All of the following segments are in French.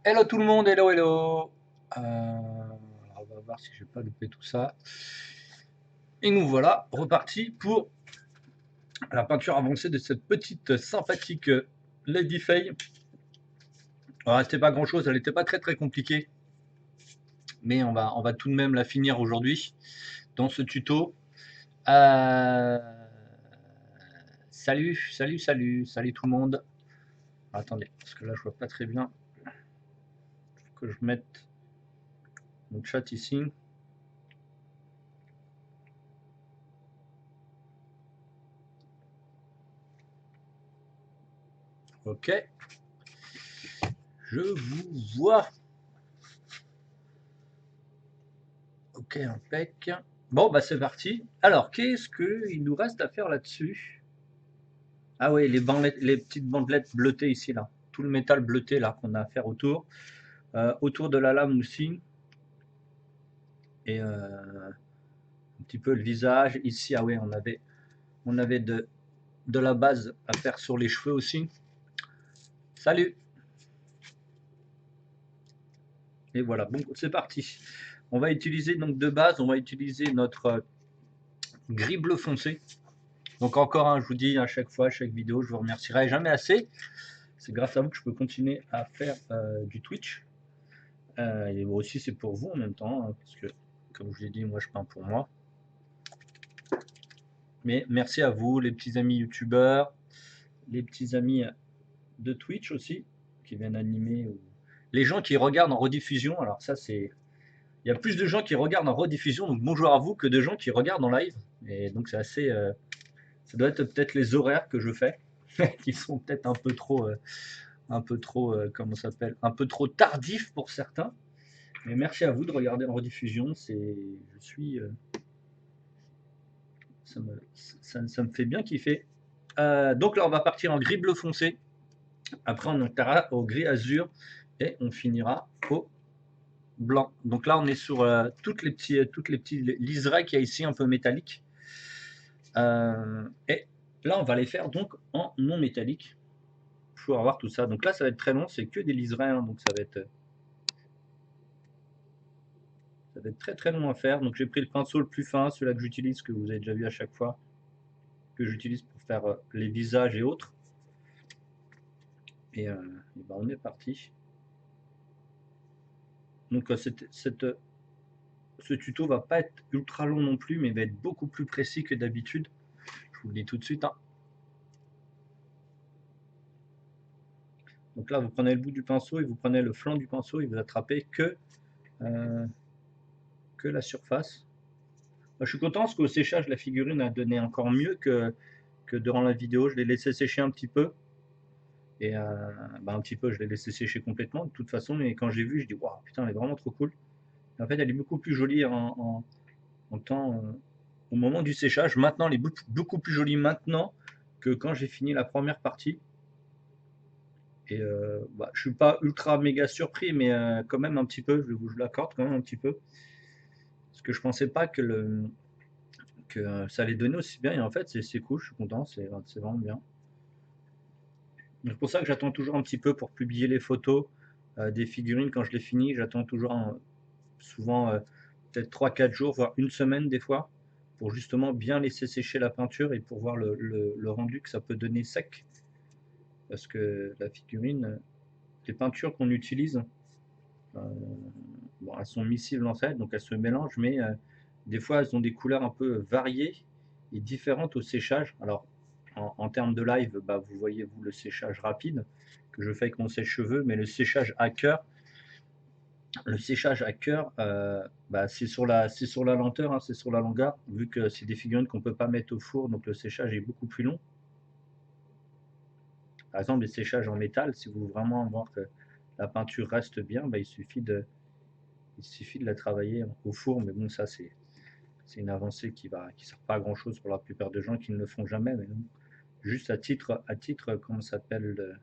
Hello tout le monde, hello hello. Alors on va voir si je vais pas louper tout ça. Et nous voilà repartis pour la peinture avancée de cette petite sympathique Lady Faye. Alors c'était pas grand chose, elle n'était pas très compliquée, mais on va tout de même la finir aujourd'hui dans ce tuto. Euh, salut tout le monde. Attendez, parce que là je vois pas très bien. Faut que je mette mon chat ici. Ok, je vous vois. Ok, impec. Bon, bah c'est parti. Alors, qu'est-ce qu'il nous reste à faire là-dessus? Ah oui, les petites bandelettes bleutées ici, là. Tout le métal bleuté, là, qu'on a à faire autour. Autour de la lame aussi. Et un petit peu le visage. Ici, ah oui, on avait de la base à faire sur les cheveux aussi. Salut! Et voilà, bon, c'est parti. On va utiliser donc de base, on va utiliser notre gris bleu foncé. Donc encore, je vous dis à chaque fois, à chaque vidéo, je vous remercierai jamais assez. C'est grâce à vous que je peux continuer à faire du Twitch. Et aussi, c'est pour vous en même temps, hein, parce que, comme je vous l'ai dit, moi, je peins pour moi. Mais merci à vous, les petits amis youtubeurs, les petits amis de Twitch aussi, qui viennent animer. Les gens qui regardent en rediffusion, alors ça, c'est. Il y a plus de gens qui regardent en rediffusion, donc bonjour à vous, que de gens qui regardent en live. Et donc, c'est assez. Ça doit être peut-être les horaires que je fais, qui sont peut-être un peu trop, comment ça s'appelle, un peu trop tardifs pour certains. Mais merci à vous de regarder en rediffusion. Ça me fait bien kiffer. Donc là, on va partir en gris bleu foncé. Après, on montera au gris azur et on finira au blanc. Donc là, on est sur toutes les petits liserés qu'il y a ici, un peu métalliques. Et là, on va les faire donc en non métallique pour avoir tout ça. Donc là, ça va être très long. C'est que des liserés, hein, donc ça va être très long à faire. Donc j'ai pris le pinceau le plus fin, celui-là que j'utilise, que vous avez déjà vu à chaque fois, que j'utilise pour faire les visages et autres. Et ben on est parti. Donc ce tuto va pas être ultra long non plus, mais va être beaucoup plus précis que d'habitude. Je vous le dis tout de suite, hein. Donc là, vous prenez le bout du pinceau et vous prenez le flanc du pinceau et vous attrapez euh, que la surface. Je suis content parce qu'au séchage, la figurine a donné encore mieux que durant la vidéo. Je l'ai laissé sécher un petit peu. Et un petit peu, je l'ai laissé sécher complètement de toute façon. Et quand j'ai vu, je dis waouh, putain, elle est vraiment trop cool. Et en fait, elle est beaucoup plus jolie en temps, au moment du séchage. Maintenant, elle est beaucoup plus jolie maintenant que quand j'ai fini la première partie. Et je suis pas ultra méga surpris, mais quand même un petit peu, je vous l'accorde quand même un petit peu. Parce que je pensais pas que ça allait donner aussi bien. Et en fait, c'est cool, je suis content, c'est vraiment bien. C'est pour ça que j'attends toujours un petit peu pour publier les photos des figurines quand je les finis. J'attends toujours souvent peut-être 3-4 jours, voire une semaine des fois, pour justement bien laisser sécher la peinture et pour voir le rendu que ça peut donner sec. Parce que la figurine, les peintures qu'on utilise, euh, bon, elles sont miscibles en fait, donc elles se mélangent, mais des fois elles ont des couleurs un peu variées et différentes au séchage. Alors en termes de live, vous voyez vous le séchage rapide que je fais avec mon sèche-cheveux, mais le séchage à cœur, c'est sur la lenteur, hein, c'est sur la longueur, vu que c'est des figurines qu'on ne peut pas mettre au four, donc le séchage est beaucoup plus long. Par exemple, les séchages en métal, si vous voulez vraiment voir que la peinture reste bien, il suffit de la travailler au four, mais bon, ça c'est une avancée qui sert pas à grand chose pour la plupart des gens qui ne le font jamais, mais non. Juste à titre, comment ça s'appelle,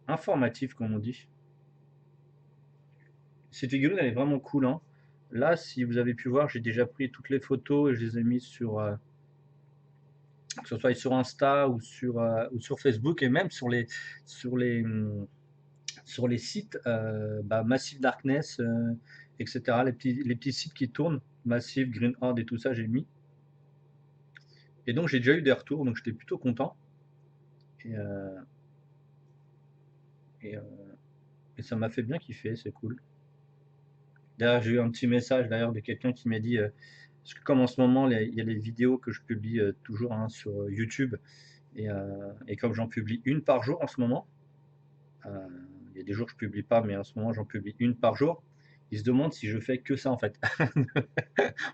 informatif, comme on dit. Cette figurine, elle est vraiment cool, hein. Là, si vous avez pu voir, j'ai déjà pris toutes les photos et je les ai mises que ce soit sur Insta ou sur Facebook et même sur les sur les sites, Massive Darkness, etc. Les petits sites qui tournent, Massive, Green Horde et tout ça, j'ai mis. Et donc j'ai déjà eu des retours, donc j'étais plutôt content. Et, et, euh, et ça m'a fait bien kiffer, c'est cool. D'ailleurs, j'ai eu un petit message d'ailleurs de quelqu'un qui m'a dit, parce que comme en ce moment, il y a les vidéos que je publie toujours hein, sur YouTube, et comme j'en publie une par jour en ce moment, il y a des jours que je publie pas, mais en ce moment j'en publie une par jour, il se demande si je fais que ça en fait.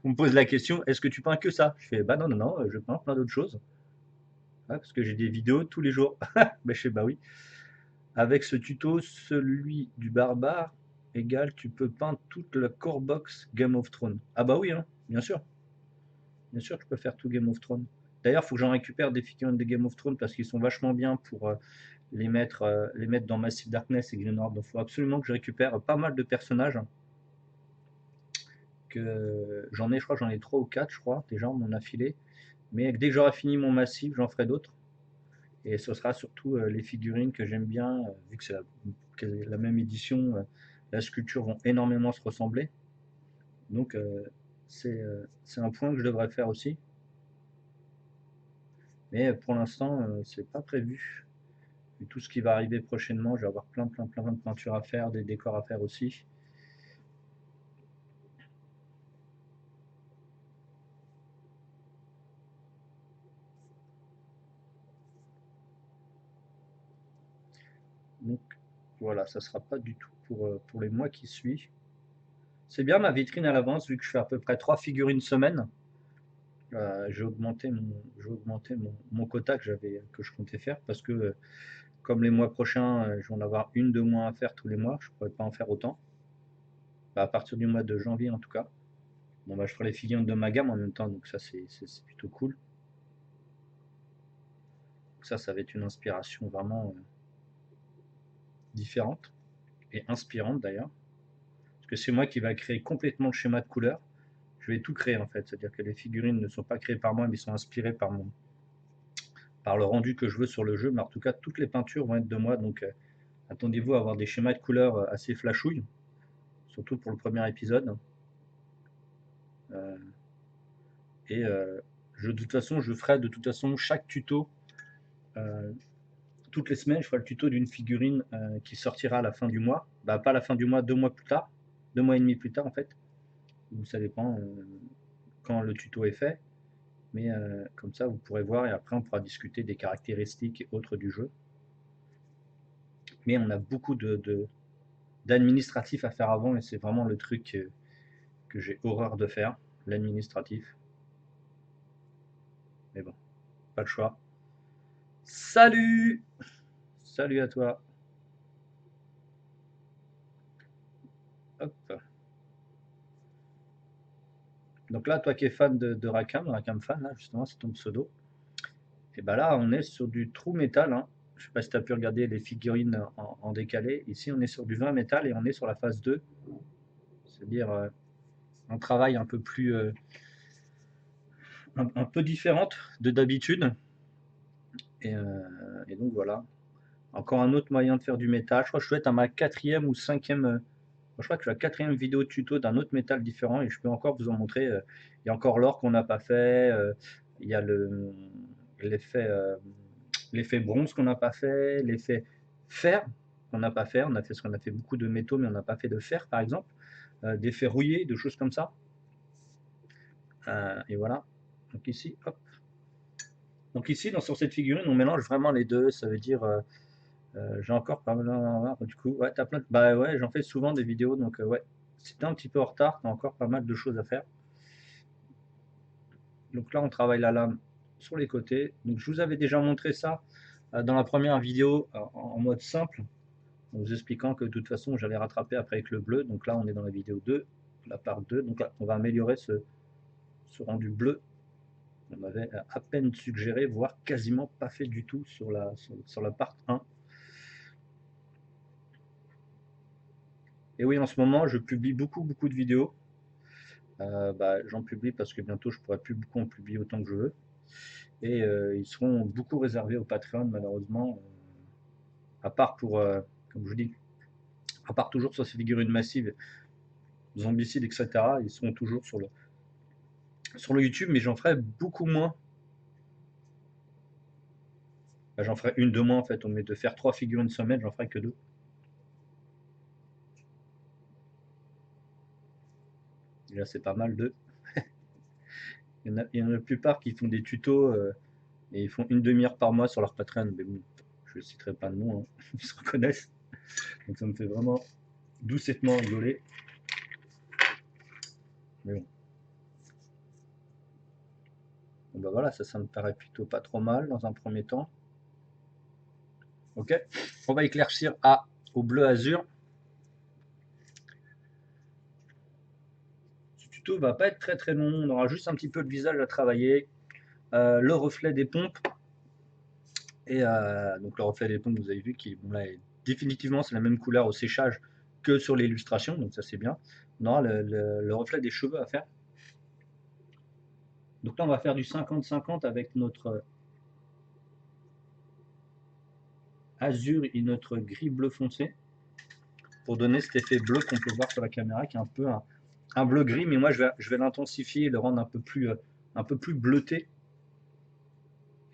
On me pose la question, est-ce que tu peins que ça? Je fais, bah non, non, non, je peins plein d'autres choses. Ouais, parce que j'ai des vidéos tous les jours. Je fais, bah oui. Avec ce tuto, celui du barbare, égal, tu peux peindre toute la core box Game of Thrones. Ah bah oui, hein, bien sûr. Bien sûr que je peux faire tout Game of Thrones. D'ailleurs, il faut que j'en récupère des figurines de Game of Thrones parce qu'ils sont vachement bien pour les mettre dans Massive Darkness et Green Horde. Donc il faut absolument que je récupère pas mal de personnages. Que j'en ai, je crois, j'en ai 3 ou 4, je crois, déjà, on m'en a filé. Mais dès que j'aurai fini mon massif, j'en ferai d'autres. Et ce sera surtout les figurines que j'aime bien, vu que c'est la même édition, la sculpture vont énormément se ressembler. Donc c'est un point que je devrais faire aussi. Mais pour l'instant, c'est pas prévu. Et tout ce qui va arriver prochainement, je vais avoir plein de peintures à faire, des décors à faire aussi. Donc voilà, ça sera pas du tout pour les mois qui suivent. C'est bien ma vitrine à l'avance, vu que je fais à peu près 3 figurines semaine. J'ai augmenté mon quota que je comptais faire parce que comme les mois prochains, je vais en avoir une, deux moins à faire tous les mois, je ne pourrais pas en faire autant. À partir du mois de janvier en tout cas. Bon, je ferai les figurines de ma gamme en même temps, donc ça c'est plutôt cool. Donc ça va être une inspiration vraiment différente et inspirante d'ailleurs. Parce que c'est moi qui va créer complètement le schéma de couleur. Je vais tout créer en fait, c'est-à-dire que les figurines ne sont pas créées par moi, mais sont inspirées par le rendu que je veux sur le jeu. Mais en tout cas, toutes les peintures vont être de moi, donc attendez-vous à avoir des schémas de couleurs assez flashouilles, surtout pour le premier épisode. Euh, et de toute façon, je ferai de toute façon chaque tuto. euh, Toutes les semaines, je ferai le tuto d'une figurine qui sortira à la fin du mois. Pas à la fin du mois, 2 mois plus tard, 2 mois et demi plus tard en fait. Donc ça dépend quand le tuto est fait. Mais comme ça, vous pourrez voir et après on pourra discuter des caractéristiques et autres du jeu. Mais on a beaucoup d'administratif à faire avant et c'est vraiment le truc que j'ai horreur de faire, l'administratif. Mais bon, pas le choix. Salut! Salut à toi. Hop. Donc là, toi qui es fan de Rakam fan, là, justement, c'est ton pseudo. Et bah là, on est sur du true métal. Hein. Je sais pas si tu as pu regarder les figurines en décalé. Ici, on est sur du 20 métal et on est sur la phase 2. C'est-à-dire un travail un peu plus un peu différente de d'habitude. Et donc voilà. Encore un autre moyen de faire du métal. Je crois que je dois être à ma quatrième ou cinquième. Je crois que je suis à la quatrième vidéo tuto d'un autre métal différent et je peux encore vous en montrer. Il y a encore l'or qu'on n'a pas fait. Il y a l'effet l'effet bronze qu'on n'a pas fait. L'effet fer qu'on n'a pas fait. On a fait beaucoup de métaux, mais on n'a pas fait de fer, par exemple. D'effets rouillés, de choses comme ça. Et voilà. Donc ici, hop. Donc ici, sur cette figurine, on mélange vraiment les deux. Ça veut dire, j'ai encore pas mal. Du coup, ouais, t'as plein de... Bah ouais, j'en fais souvent des vidéos, donc ouais. Si t'es un petit peu en retard, t'as encore pas mal de choses à faire. Donc là, on travaille la lame sur les côtés. Donc je vous avais déjà montré ça dans la première vidéo en mode simple, en vous expliquant que de toute façon, j'allais rattraper après avec le bleu. Donc là, on est dans la vidéo 2, la part 2. Donc là, on va améliorer ce rendu bleu. On m'avait à peine suggéré, voire quasiment pas fait du tout sur la part 1. Et oui, en ce moment, je publie beaucoup de vidéos. J'en publie parce que bientôt, je pourrai plus beaucoup en publier autant que je veux. Et ils seront beaucoup réservés au Patreon, malheureusement. À part pour, comme je vous dis, À part toujours sur ces figurines massives, zombicides, etc. Ils sont toujours sur le YouTube, mais j'en ferai beaucoup moins. Bah, j'en ferai une de moins en fait. Au lieu de faire 3 figurines semaine, j'en ferai que 2. Et là, c'est pas mal de. Il y en a la plupart qui font des tutos et ils font une demi-heure par mois sur leur Patreon. Mais bon, je ne citerai pas de nom, hein. Ils se reconnaissent. Donc ça me fait vraiment doucettement rigoler. Mais bon. Bon bah voilà, ça me paraît plutôt pas trop mal dans un premier temps. Ok, on va éclaircir au bleu azur. Ce tuto va pas être très très long, on aura juste un petit peu de visage à travailler, le reflet des pompes. Et donc le reflet des pompes, vous avez vu qu'il bon, là, définitivement c'est la même couleur au séchage que sur l'illustration, donc ça c'est bien. On aura le reflet des cheveux à faire. Donc là on va faire du 50-50 avec notre azur et notre gris bleu foncé pour donner cet effet bleu qu'on peut voir sur la caméra qui est un peu un bleu gris, mais moi je vais l'intensifier et le rendre un peu plus bleuté.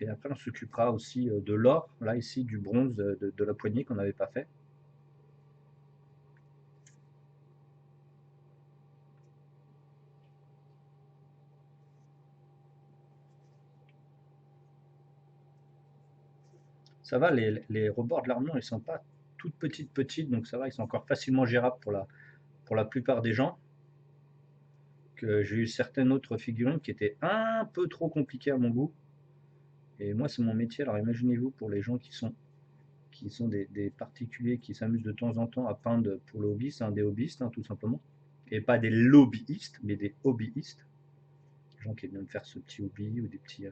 Et après on s'occupera aussi de l'or, là ici du bronze de la poignée qu'on n'avait pas fait. Ça va, les rebords de l'armure ils sont pas toutes petites, donc ça va, ils sont encore facilement gérables pour la plupart des gens. Que j'ai eu certaines autres figurines qui étaient un peu trop compliquées à mon goût. Et moi c'est mon métier, alors imaginez-vous pour les gens qui sont des particuliers qui s'amusent de temps en temps à peindre pour le hobby, des hobbyistes, hein, tout simplement. Et pas des lobbyistes, mais des hobbyistes. Les gens qui aiment faire ce petit hobby ou des petits.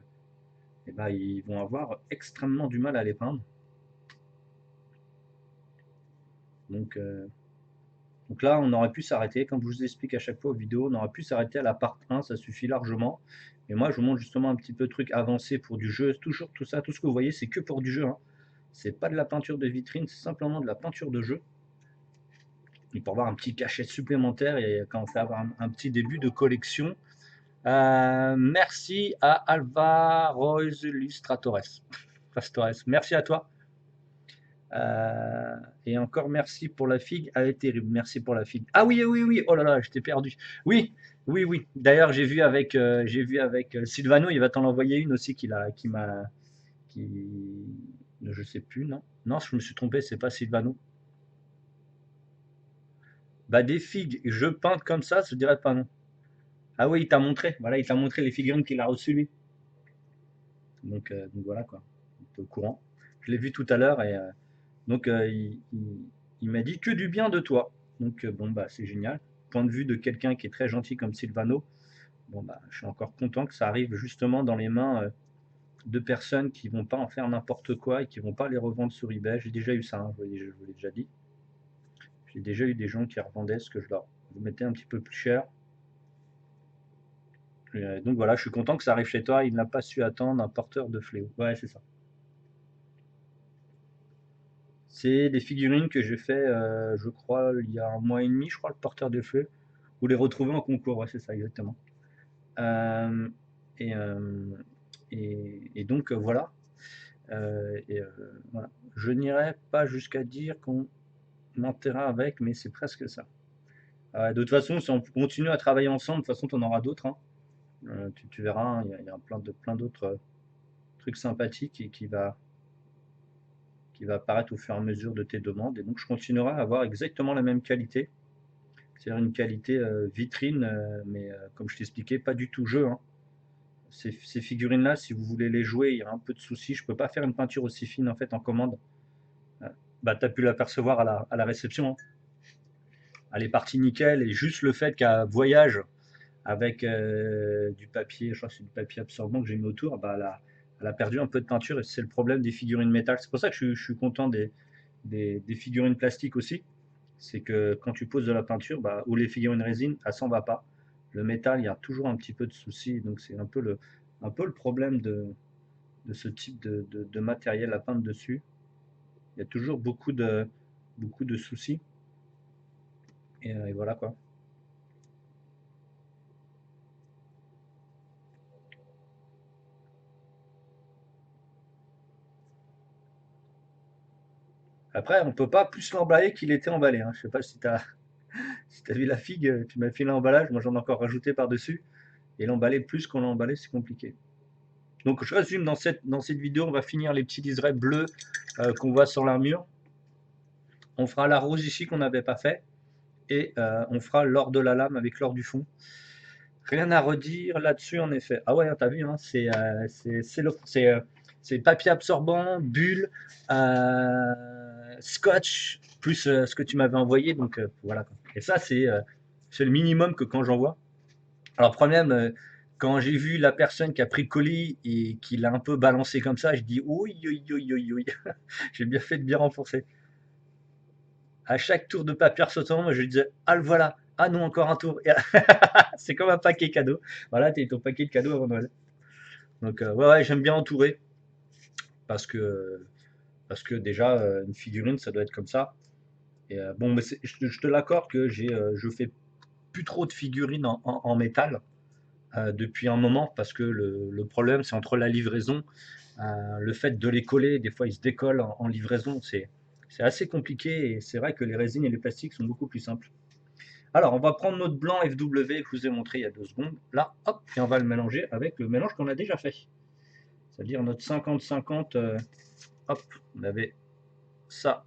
Et ben, ils vont avoir extrêmement du mal à les peindre. Donc, donc là, on aurait pu s'arrêter. Comme je vous explique à chaque fois aux vidéos, on aurait pu s'arrêter à la part 1, ça suffit largement. Et moi, je vous montre justement un petit peu de trucs avancés pour du jeu. Toujours tout ça, tout ce que vous voyez, c'est que pour du jeu, hein. C'est pas de la peinture de vitrine, c'est simplement de la peinture de jeu. Et pour avoir un petit cachet supplémentaire et commencer à avoir un petit début de collection. Merci à Alvaro Illustratores. Merci à toi. Et encore merci pour la figue, elle est terrible. Merci pour la figue. Ah oui, oui, oui. Oh là là, je t'ai perdu. Oui, oui, oui. D'ailleurs, j'ai vu avec Sylvano, il va t'en envoyer une aussi je sais plus, non, non, je me suis trompé, c'est pas Sylvano. Bah des figues, je peins comme ça, je dirais pas non. Ah oui, il t'a montré. Voilà, il t'a montré les figurines qu'il a reçues lui. Donc voilà quoi. Il est au courant. Je l'ai vu tout à l'heure et donc il m'a dit que du bien de toi. Donc bon bah c'est génial. Point de vue de quelqu'un qui est très gentil comme Sylvano. Bon bah je suis encore content que ça arrive justement dans les mains de personnes qui vont pas en faire n'importe quoi et qui vont pas les revendre sur eBay. J'ai déjà eu ça, hein, je vous l'ai déjà dit. J'ai déjà eu des gens qui revendaient ce que je leur mettais un petit peu plus cher. Donc voilà, je suis content que ça arrive chez toi. Il n'a pas su attendre un porteur de fléau. Ouais, c'est ça. C'est des figurines que j'ai fait, je crois, il y a un mois et demi, je crois, le porteur de fléau. Vous les retrouvez en concours, ouais, c'est ça, exactement. Euh, et, euh, et donc voilà. Voilà. Je n'irai pas jusqu'à dire qu'on m'enterra avec, mais c'est presque ça. De toute façon, si on continue à travailler ensemble, de toute façon, tu en auras d'autres, hein. Tu verras, hein, il y a plein d'autres trucs sympathiques et qui va apparaître au fur et à mesure de tes demandes. Et donc, je continuerai à avoir exactement la même qualité, c'est-à-dire une qualité vitrine, mais comme je t'expliquais, pas du tout jeu, hein. Ces figurines-là, si vous voulez les jouer, il y a un peu de soucis. Je ne peux pas faire une peinture aussi fine en fait en commande. Bah, tu as pu l'apercevoir à la réception, hein. Elle est partie nickel et juste le fait qu'elle voyage avec du papier, je crois que c'est du papier absorbant que j'ai mis autour, bah, elle a perdu un peu de peinture et c'est le problème des figurines métal. C'est pour ça que je suis content des figurines plastiques aussi. C'est que quand tu poses de la peinture, bah, ou les figurines résine, elle s'en va pas. Le métal, il y a toujours un petit peu de soucis, donc c'est un peu le problème de ce type de matériel à peindre dessus. Il y a toujours beaucoup de soucis. Et voilà quoi. Après, on peut pas plus l'emballer qu'il était emballé, hein. Je sais pas si tu as, si tu vu la figue, tu m'as fait l'emballage, moi j'en ai encore rajouté par-dessus. Et l'emballer plus qu'on l'a emballé, c'est compliqué. Donc je résume, dans cette vidéo, on va finir les petits liserés bleus qu'on voit sur l'armure. On fera la rose ici qu'on n'avait pas fait. Et on fera l'or de la lame avec l'or du fond. Rien à redire là-dessus en effet. Ah ouais, hein, t'as vu, hein, c'est papier absorbant, bulle, scotch, plus ce que tu m'avais envoyé. Donc voilà. Et ça, c'est le minimum que quand j'envoie. Alors problème, quand j'ai vu la personne qui a pris le colis et qui l'a un peu balancé comme ça, je dis oui, oui, oui, oui, oui. J'ai bien fait de bien renforcer. À chaque tour de papier sautant, moi je disais ah le voilà, ah non encore un tour. C'est comme un paquet cadeau. Voilà, t'as ton paquet de cadeaux avant Noël. Donc ouais, ouais, j'aime bien entourer parce que parce que déjà une figurine ça doit être comme ça. Et bon, mais je te l'accorde que je fais plus trop de figurines en métal depuis un moment parce que le problème c'est entre la livraison, le fait de les coller, des fois ils se décollent en livraison, c'est assez compliqué et c'est vrai que les résines et les plastiques sont beaucoup plus simples. Alors, on va prendre notre blanc FW que je vous ai montré il y a 2 secondes. Là, hop, et on va le mélanger avec le mélange qu'on a déjà fait. C'est-à-dire notre 50-50, hop, on avait ça,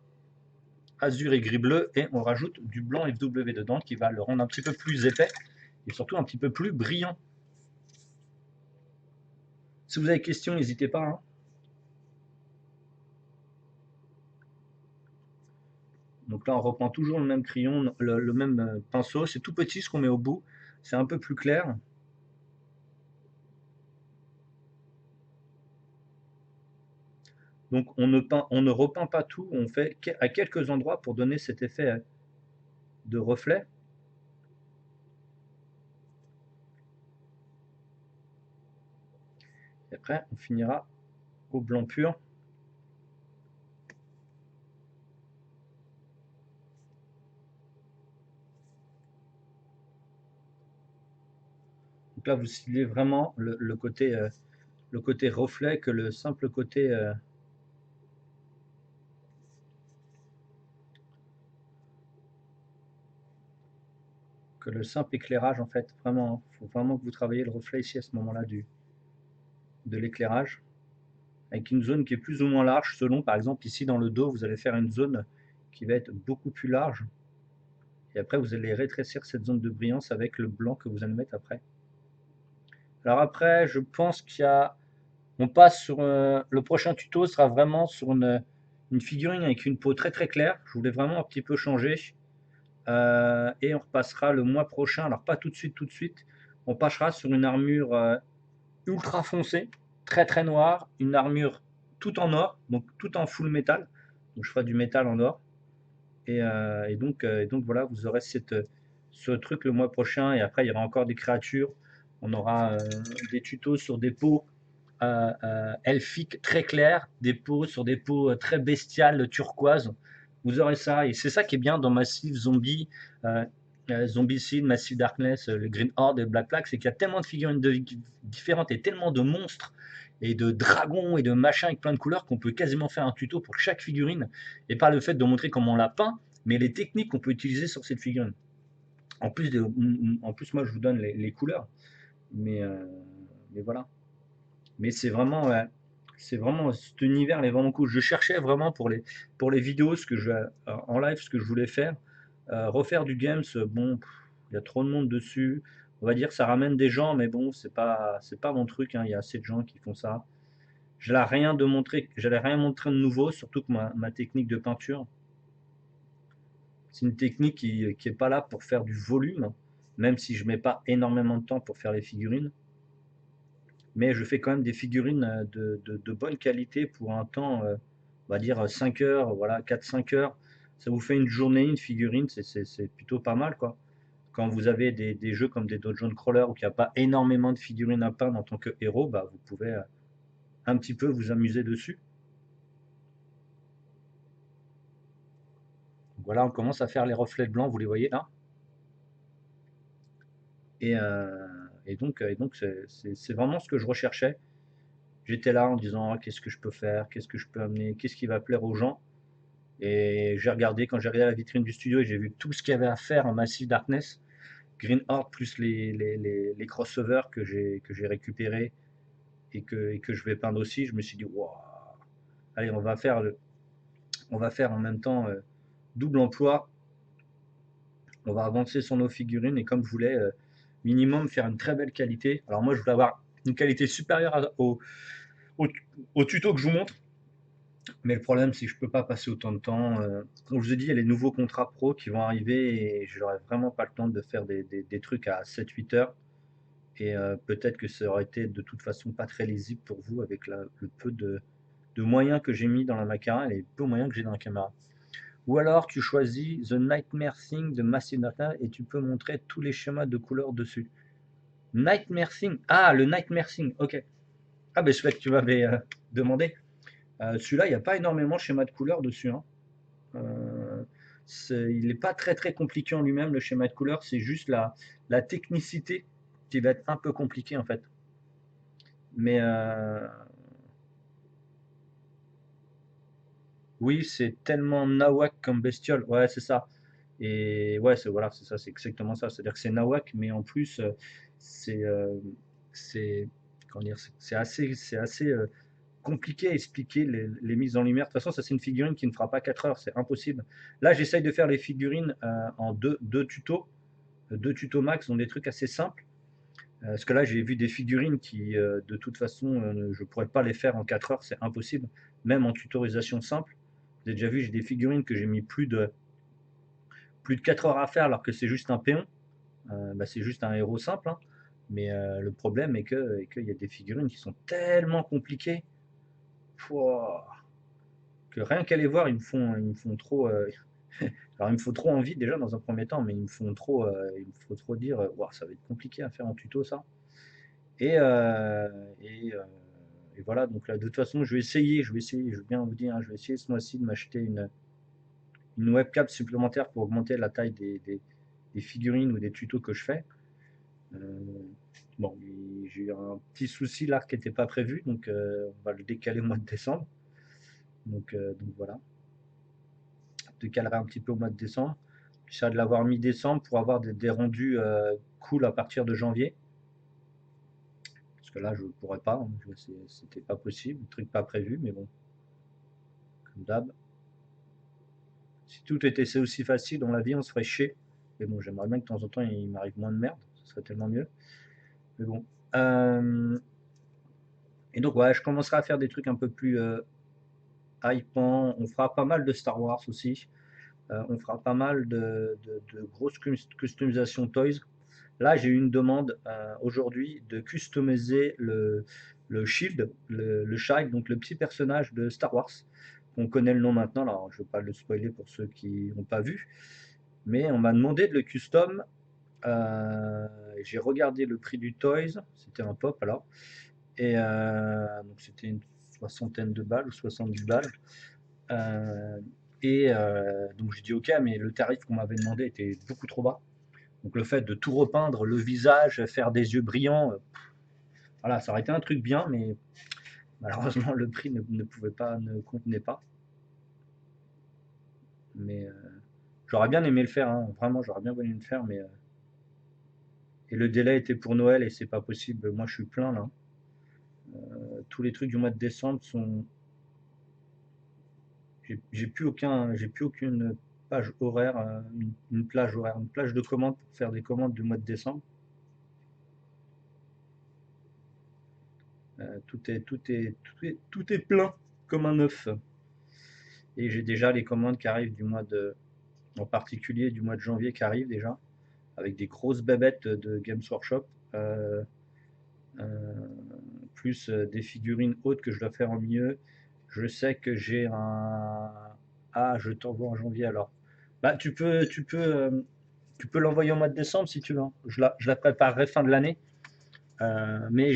azur et gris bleu, et on rajoute du blanc FW dedans qui va le rendre un petit peu plus épais et surtout un petit peu plus brillant. Si vous avez des questions, n'hésitez pas, hein. Donc là, on reprend toujours le même crayon, le même pinceau. C'est tout petit ce qu'on met au bout. C'est un peu plus clair. Donc on ne repeint pas tout, on fait à quelques endroits pour donner cet effet de reflet. Et après, on finira au blanc pur. Donc là, vous ciblez vraiment le côté reflet que le simple côté que le simple éclairage en fait. Vraiment, il faut vraiment que vous travaillez le reflet ici à ce moment-là de l'éclairage, avec une zone qui est plus ou moins large selon, par exemple ici dans le dos, vous allez faire une zone qui va être beaucoup plus large. Et après, vous allez rétrécir cette zone de brillance avec le blanc que vous allez mettre après. Alors après, je pense on passe sur le prochain tuto sera vraiment sur une figurine avec une peau très très claire. Je voulais vraiment un petit peu changer. Et on repassera le mois prochain, alors pas tout de suite, on passera sur une armure ultra foncée, très très noire, une armure tout en or, donc tout en full métal. Donc je ferai du métal en or. Et donc voilà, vous aurez ce truc le mois prochain. Et après, il y aura encore des créatures. On aura des tutos sur des peaux elfiques très claires, des peaux sur des peaux très bestiales, turquoises. Vous aurez ça. Et c'est ça qui est bien dans Massive Zombie, Zombicide, Massive Darkness, le Green Horde et Black Plague, c'est qu'il y a tellement de figurines différentes et tellement de monstres et de dragons et de machins avec plein de couleurs qu'on peut quasiment faire un tuto pour chaque figurine, et pas le fait de montrer comment on l'a peint, mais les techniques qu'on peut utiliser sur cette figurine. En plus moi je vous donne les couleurs, mais voilà. Mais c'est vraiment cet univers il est vraiment cool. Je cherchais vraiment pour les vidéos en live ce que je voulais faire. Refaire du games, bon, il y a trop de monde dessus. On va dire ça ramène des gens, mais bon, c'est pas mon truc, hein. Il y a assez de gens qui font ça. J'allais rien montrer de nouveau, surtout que ma technique de peinture, c'est une technique qui est pas là pour faire du volume, même si je mets pas énormément de temps pour faire les figurines. Mais je fais quand même des figurines de bonne qualité pour un temps, on va dire 5 heures, voilà, 4-5 heures. Ça vous fait une journée, une figurine, c'est plutôt pas mal, quoi. Quand vous avez des jeux comme des Dungeon Crawler où il n'y a pas énormément de figurines à peindre en tant que héros, bah, vous pouvez un petit peu vous amuser dessus. Voilà, on commence à faire les reflets blancs, vous les voyez là? Et donc c'est vraiment ce que je recherchais. J'étais là en disant: «Ah, qu'est-ce que je peux faire? Qu'est-ce que je peux amener? Qu'est-ce qui va plaire aux gens?» Et j'ai regardé, quand j'ai regardé la vitrine du studio et j'ai vu tout ce qu'il y avait à faire en Massive Darkness, Green Horde plus les crossovers que j'ai récupérés et que je vais peindre aussi, je me suis dit: «Waouh! Allez, on va faire en même temps, double emploi. On va avancer sur nos figurines» et comme je voulais, minimum faire une très belle qualité. Alors moi, je voulais avoir une qualité supérieure au au tuto que je vous montre, mais le problème, c'est que je peux pas passer autant de temps. Comme je vous ai dit, il y a les nouveaux contrats pro qui vont arriver et j'aurai vraiment pas le temps de faire des trucs à 7-8 heures. Et peut-être que ça aurait été de toute façon pas très lisible pour vous avec le peu de moyens que j'ai mis dans la Macara et les peu de moyens que j'ai dans la caméra. Ou alors tu choisis The Nightmare Thing de Massive Data et tu peux montrer tous les schémas de couleurs dessus. Nightmare Thing. Ah, le Nightmare Thing, ok. Ah, ben celui que tu m'avais demandé. Celui-là, il n'y a pas énormément de schémas de couleurs dessus, hein. Il n'est pas très très compliqué en lui-même, le schéma de couleurs, c'est juste la technicité qui va être un peu compliquée en fait. Mais oui, c'est tellement nawak comme bestiole. Ouais, c'est ça. Et ouais, voilà, c'est ça, c'est exactement ça. C'est-à-dire que c'est nawak, mais en plus, c'est, c'est, comment dire, c'est assez compliqué à expliquer les mises en lumière. De toute façon, ça, c'est une figurine qui ne fera pas 4 heures, c'est impossible. Là, j'essaye de faire les figurines en deux tutos, deux tutos max, donc des trucs assez simples. Parce que là, j'ai vu des figurines qui, de toute façon, je ne pourrais pas les faire en 4 heures, c'est impossible, même en tutorisation simple. Vous avez déjà vu, j'ai des figurines que j'ai mis plus de 4 heures à faire alors que c'est juste un péon. Bah, c'est juste un héros simple, hein. Mais le problème est qu'il y a des figurines qui sont tellement compliquées. Pouah, que rien qu'à les voir, ils me font trop. Alors, il me faut trop envie déjà dans un premier temps, mais il me faut trop dire, Ouah, ça va être compliqué à faire en tuto ça. Et, euh, et, euh, et voilà, donc là, de toute façon, je vais essayer, je veux bien vous dire, hein, je vais essayer ce mois-ci de m'acheter une webcam supplémentaire pour augmenter la taille des figurines ou des tutos que je fais. Euh, bon, j'ai eu un petit souci là qui n'était pas prévu, donc on va le décaler au mois de décembre. Donc voilà, je décalerai un petit peu au mois de décembre. J'essaie de l'avoir mi-décembre pour avoir des rendus cool à partir de janvier. Parce que là, je ne pourrais pas, hein, c'était pas possible, le truc pas prévu, mais bon, comme d'hab. Si tout était aussi facile dans la vie, on se ferait chier. Mais bon, j'aimerais bien que de temps en temps, il m'arrive moins de merde, ce serait tellement mieux. Mais bon. Et donc, ouais, je commencerai à faire des trucs un peu plus hypants. On fera pas mal de Star Wars aussi. On fera pas mal de grosses customisations toys. Là, j'ai eu une demande aujourd'hui de customiser le Shield, le Child, donc le petit personnage de Star Wars. On connaît le nom maintenant, alors je ne vais pas le spoiler pour ceux qui n'ont pas vu. Mais on m'a demandé de le custom. J'ai regardé le prix du Toys, c'était un pop alors. Et donc c'était une soixantaine de balles ou 70 balles. Donc j'ai dit ok, mais le tarif qu'on m'avait demandé était beaucoup trop bas. Donc le fait de tout repeindre, le visage, faire des yeux brillants, voilà, ça aurait été un truc bien, mais malheureusement le prix ne contenait pas. Mais j'aurais bien aimé le faire, hein, vraiment, j'aurais bien voulu le faire, mais et le délai était pour Noël et c'est pas possible. Moi, je suis plein là. Tous les trucs du mois de décembre sont. J'ai plus aucune page horaire, une plage horaire, une plage de commandes pour faire des commandes du mois de décembre. Tout est plein comme un œuf. Et j'ai déjà les commandes qui arrivent en particulier du mois de janvier qui arrivent déjà, avec des grosses bébêtes de Games Workshop, euh, euh, plus des figurines hautes que je dois faire en milieu. Je sais que j'ai un. Ah, je t'envoie en janvier alors. Bah, tu peux l'envoyer au mois de décembre si tu veux, hein. Je la préparerai fin de l'année. Mais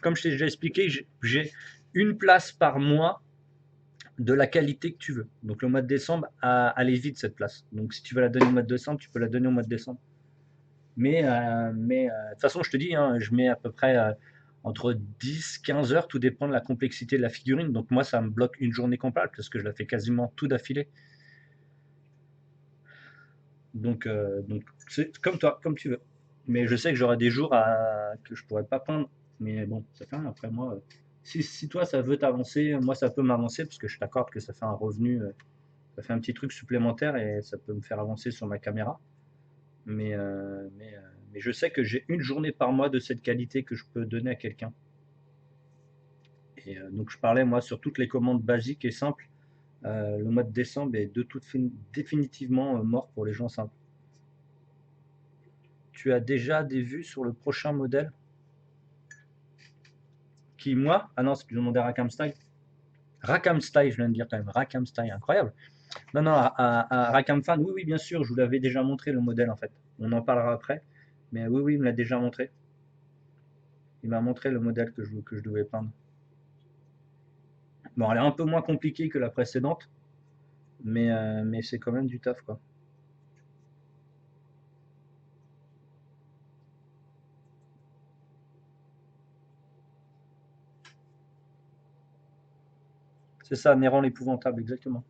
comme je t'ai déjà expliqué, j'ai une place par mois de la qualité que tu veux. Donc le mois de décembre, elle est vide cette place. Donc si tu veux la donner au mois de décembre, tu peux la donner au mois de décembre. De toute façon, je te dis, hein, je mets à peu près entre 10-15 heures, tout dépend de la complexité de la figurine. Donc moi, ça me bloque une journée complète parce que je la fais quasiment tout d'affilée. Donc c'est comme toi, comme tu veux. Mais je sais que j'aurai des jours que je pourrais pas peindre. Mais bon, ça fait rien. Après moi, si toi ça veut t'avancer, moi ça peut m'avancer parce que je t'accorde que ça fait un revenu, ça fait un petit truc supplémentaire et ça peut me faire avancer sur ma caméra. Mais, euh, mais, euh, mais je sais que j'ai une journée par mois de cette qualité que je peux donner à quelqu'un. Et donc je parlais moi sur toutes les commandes basiques et simples. Le mois de décembre est définitivement mort pour les gens simples. Tu as déjà des vues sur le prochain modèle? Qui, moi? Ah non, c'est plus demandé à Rackham Style. Rackham Style, je viens de dire quand même. Rackham Style, incroyable. Non, non, à Rackham Fan, oui, oui, bien sûr, je vous l'avais déjà montré le modèle en fait. On en parlera après. Mais oui, oui, il me l'a déjà montré. Il m'a montré le modèle que je devais peindre. Bon, elle est un peu moins compliquée que la précédente, mais c'est quand même du taf, quoi. C'est ça, Néron l'épouvantable, exactement.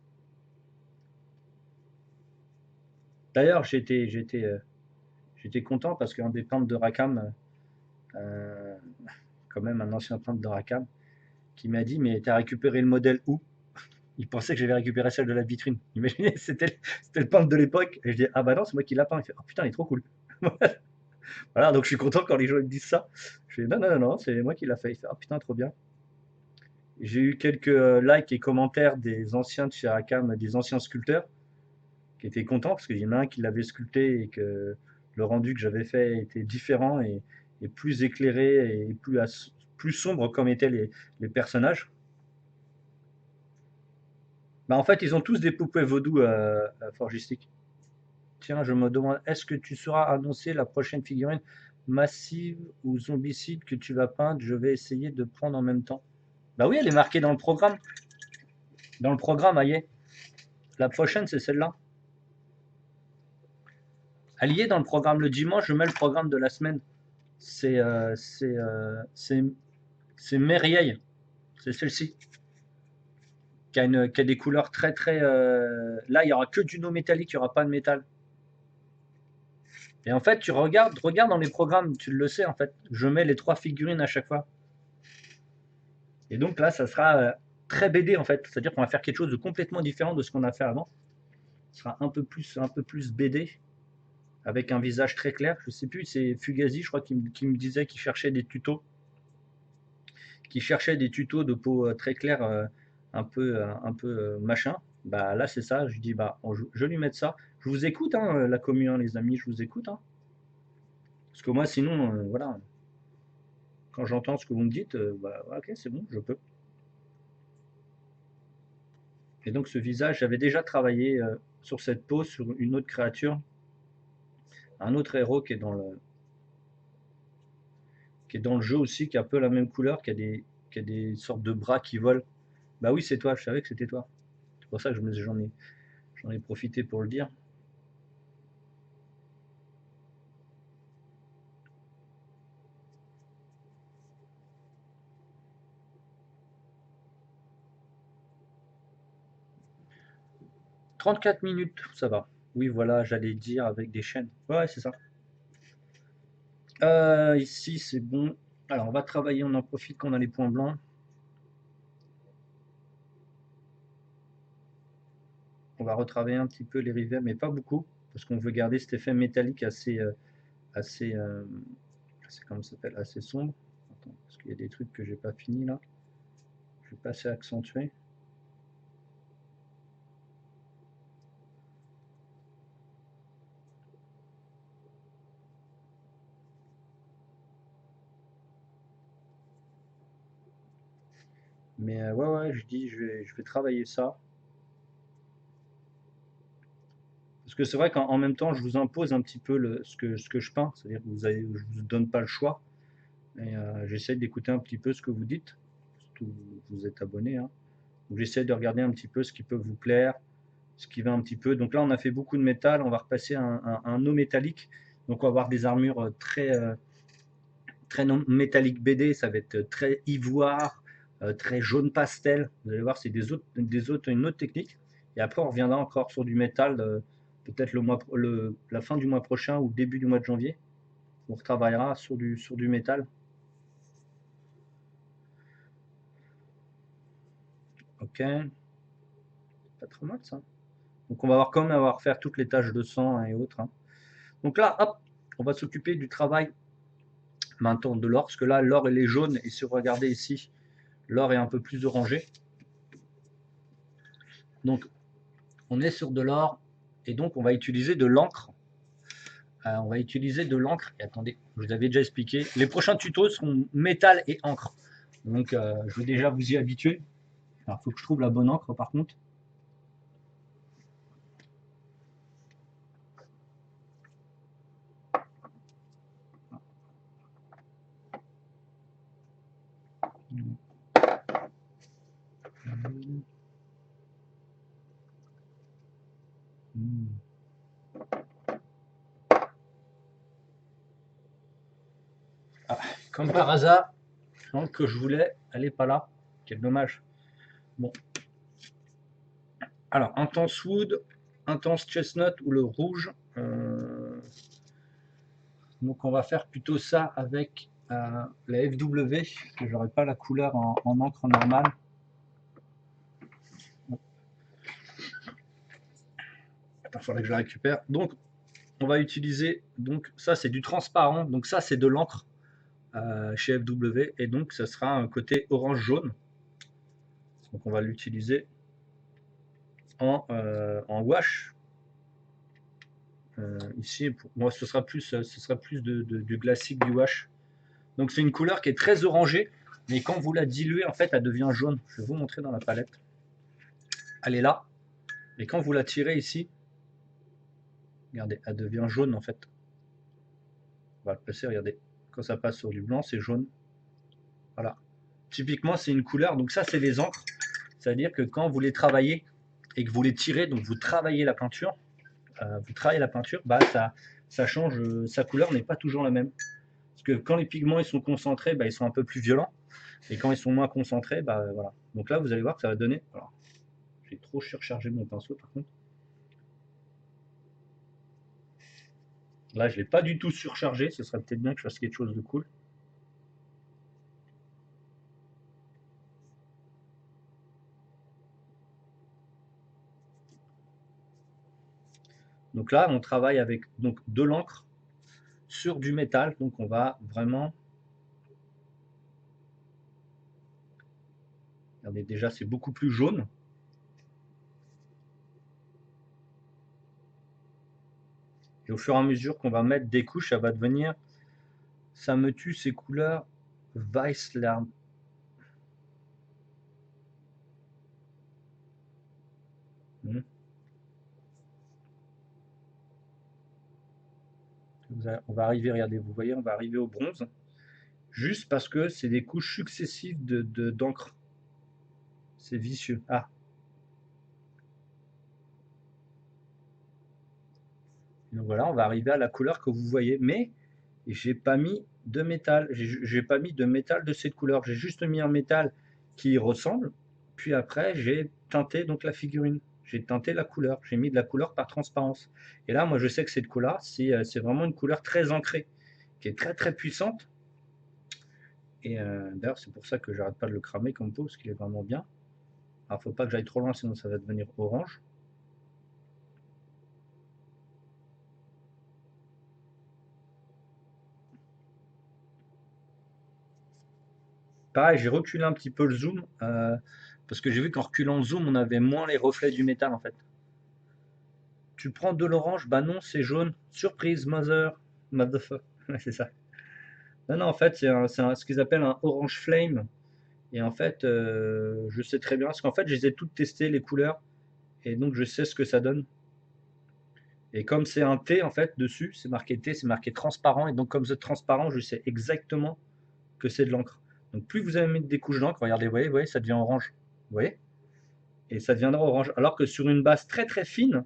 D'ailleurs, j'étais content parce qu'un des peintres de Rackham, euh, quand même un ancien peintre de Rackham, qui m'a dit, mais t'as récupéré le modèle où? Il pensait que j'avais récupéré celle de la vitrine. Imaginez, c'était le peintre de l'époque. Et je dis, ah bah non, c'est moi qui l'a peint. Il fait, oh putain, il est trop cool. Voilà, donc je suis content quand les gens me disent ça. Je fais, non, non, non, non, c'est moi qui l'a fait. Il fait, oh putain, trop bien. J'ai eu quelques likes et commentaires des anciens de chez Rackham, des anciens sculpteurs, qui étaient contents parce qu'il y en a un qui l'avait sculpté et que le rendu que j'avais fait était différent et plus éclairé et plus sombre comme étaient les personnages. Bah, en fait, ils ont tous des poupées vaudou forgistiques. Tiens, je me demande, est-ce que tu sauras annoncer la prochaine figurine massive ou zombicide que tu vas peindre? Je vais essayer de prendre en même temps. Bah oui, elle est marquée dans le programme. Dans le programme, elle y est. La prochaine, c'est celle-là. Elle y est dans le programme. Le dimanche, je mets le programme de la semaine. C'est Merieille. C'est celle-ci. Qui a des couleurs très très. Là, il n'y aura que du no métallique, il n'y aura pas de métal. Et en fait, tu regarde dans les programmes, tu le sais en fait. Je mets les 3 figurines à chaque fois. Et donc là, ça sera très BD en fait. C'est-à-dire qu'on va faire quelque chose de complètement différent de ce qu'on a fait avant. Ce sera un peu plus BD, avec un visage très clair. Je sais plus, c'est Fugazi, je crois, qui me disait qu'il cherchait des tutos. Qui cherchait des tutos de peau très claire, un peu machin. Bah là, c'est ça. Je lui dis, bah, je vais lui mettre ça. Je vous écoute, hein, la commune, hein, les amis, je vous écoute. Hein. Parce que moi, sinon, voilà, quand j'entends ce que vous me dites, bah, ok, c'est bon, je peux. Et donc ce visage, j'avais déjà travaillé sur cette peau, sur une autre créature, un autre héros qui est dans le jeu aussi, qui a un peu la même couleur, qui a des sortes de bras qui volent. Bah oui, c'est toi, je savais que c'était toi. C'est pour ça que j'en ai profité pour le dire. 34 minutes, ça va. Oui, voilà, j'allais dire avec des chaînes. Ouais, c'est ça. Ici, c'est bon. Alors, on va travailler, on en profite qu'on a les points blancs. On va retravailler un petit peu les rivets, mais pas beaucoup, parce qu'on veut garder cet effet métallique assez, comment ça s'appelle, assez sombre. Attends, parce qu'il y a des trucs que j'ai pas fini là. Je vais pas assez accentuer. Mais ouais, ouais, je dis, je vais travailler ça. Parce que c'est vrai qu'en même temps, je vous impose un petit peu ce que je peins. C'est-à-dire que je vous donne pas le choix. Et j'essaie d'écouter un petit peu ce que vous dites. Surtout, vous êtes abonné. Hein. Donc j'essaie de regarder un petit peu ce qui peut vous plaire, ce qui va un petit peu. Donc là, on a fait beaucoup de métal. On va repasser à un eau métallique Donc on va avoir des armures très métallique BD, ça va être très ivoire, très jaune pastel. Vous allez voir, c'est une autre technique. Et après, on reviendra encore sur du métal, peut-être la fin du mois prochain ou début du mois de janvier. On retravaillera sur du métal. Ok, pas trop mal ça. Donc on va voir comment avoir faire toutes les taches de sang et autres. Hein. Donc là, hop, on va s'occuper du travail maintenant de l'or, parce que là, l'or il est jaune, et si vous regardez ici, l'or est un peu plus orangé. Donc on est sur de l'or, et donc on va utiliser de l'encre. On va utiliser de l'encre, et attendez, je vous avais déjà expliqué, les prochains tutos seront métal et encre. Donc je vais déjà vous y habituer. Alors il faut que je trouve la bonne encre par contre. Ah, comme par hasard, l'encre que je voulais, elle n'est pas là. Quel dommage. Bon. Alors, Intense Wood, Intense Chestnut ou le rouge. Donc on va faire plutôt ça avec la FW, que j'aurai pas la couleur en encre normale. Il faudrait que je la récupère. Donc on va utiliser, donc ça c'est du transparent, donc ça c'est de l'encre chez FW, et donc ça sera un côté orange jaune. Donc on va l'utiliser en wash. Ici pour moi ce sera plus du classique du wash. Donc c'est une couleur qui est très orangée, mais quand vous la diluez en fait elle devient jaune. Je vais vous montrer dans la palette. Elle est là, et quand vous la tirez ici, regardez, elle devient jaune en fait. On va le passer, regardez. Quand ça passe sur du blanc, c'est jaune. Voilà. Typiquement, c'est une couleur. Donc ça, c'est les encres. C'est-à-dire que quand vous les travaillez et que vous les tirez, donc vous travaillez la peinture, bah, ça change. Sa couleur n'est pas toujours la même. Parce que quand les pigments ils sont concentrés, bah, ils sont un peu plus violents. Et quand ils sont moins concentrés, bah, voilà. Donc là, vous allez voir que ça va donner. Alors, j'ai trop surchargé mon pinceau par contre. Là, je ne l'ai pas du tout surchargé. Ce serait peut-être bien que je fasse quelque chose de cool. Donc là, on travaille avec donc, de l'encre sur du métal. Donc on va vraiment... Regardez, déjà, c'est beaucoup plus jaune. Et au fur et à mesure qu'on va mettre des couches, ça va devenir... Ça me tue ces couleurs Weisslarm. On va arriver, regardez, vous voyez, on va arriver au bronze. Juste parce que c'est des couches successives d'encre. C'est vicieux. Ah. Donc voilà, on va arriver à la couleur que vous voyez. Mais j'ai pas mis de métal. J'ai pas mis de métal de cette couleur. J'ai juste mis un métal qui y ressemble. Puis après, j'ai teinté donc la figurine. J'ai teinté la couleur. J'ai mis de la couleur par transparence. Et là, moi, je sais que cette couleur, c'est vraiment une couleur très ancrée, qui est très très puissante. Et d'ailleurs, c'est pour ça que j'arrête pas de le cramer comme pot, parce qu'il est vraiment bien. Alors, faut pas que j'aille trop loin, sinon ça va devenir orange. Pareil, j'ai reculé un petit peu le zoom, parce que j'ai vu qu'en reculant le zoom, on avait moins les reflets du métal en fait. Tu prends de l'orange? Bah non, c'est jaune. Surprise, motherfucker. C'est ça. Non, non, en fait, c'est ce qu'ils appellent un orange flame. Et en fait, je sais très bien, parce qu'en fait, je les ai toutes testées, les couleurs, et donc je sais ce que ça donne. Et comme c'est un T, en fait, dessus, c'est marqué T, c'est marqué transparent, et donc comme c'est transparent, je sais exactement que c'est de l'encre. Donc plus vous allez mettre des couches d'encre, regardez, vous voyez, ça devient orange. Vous voyez? Et ça deviendra orange. Alors que sur une base très très fine,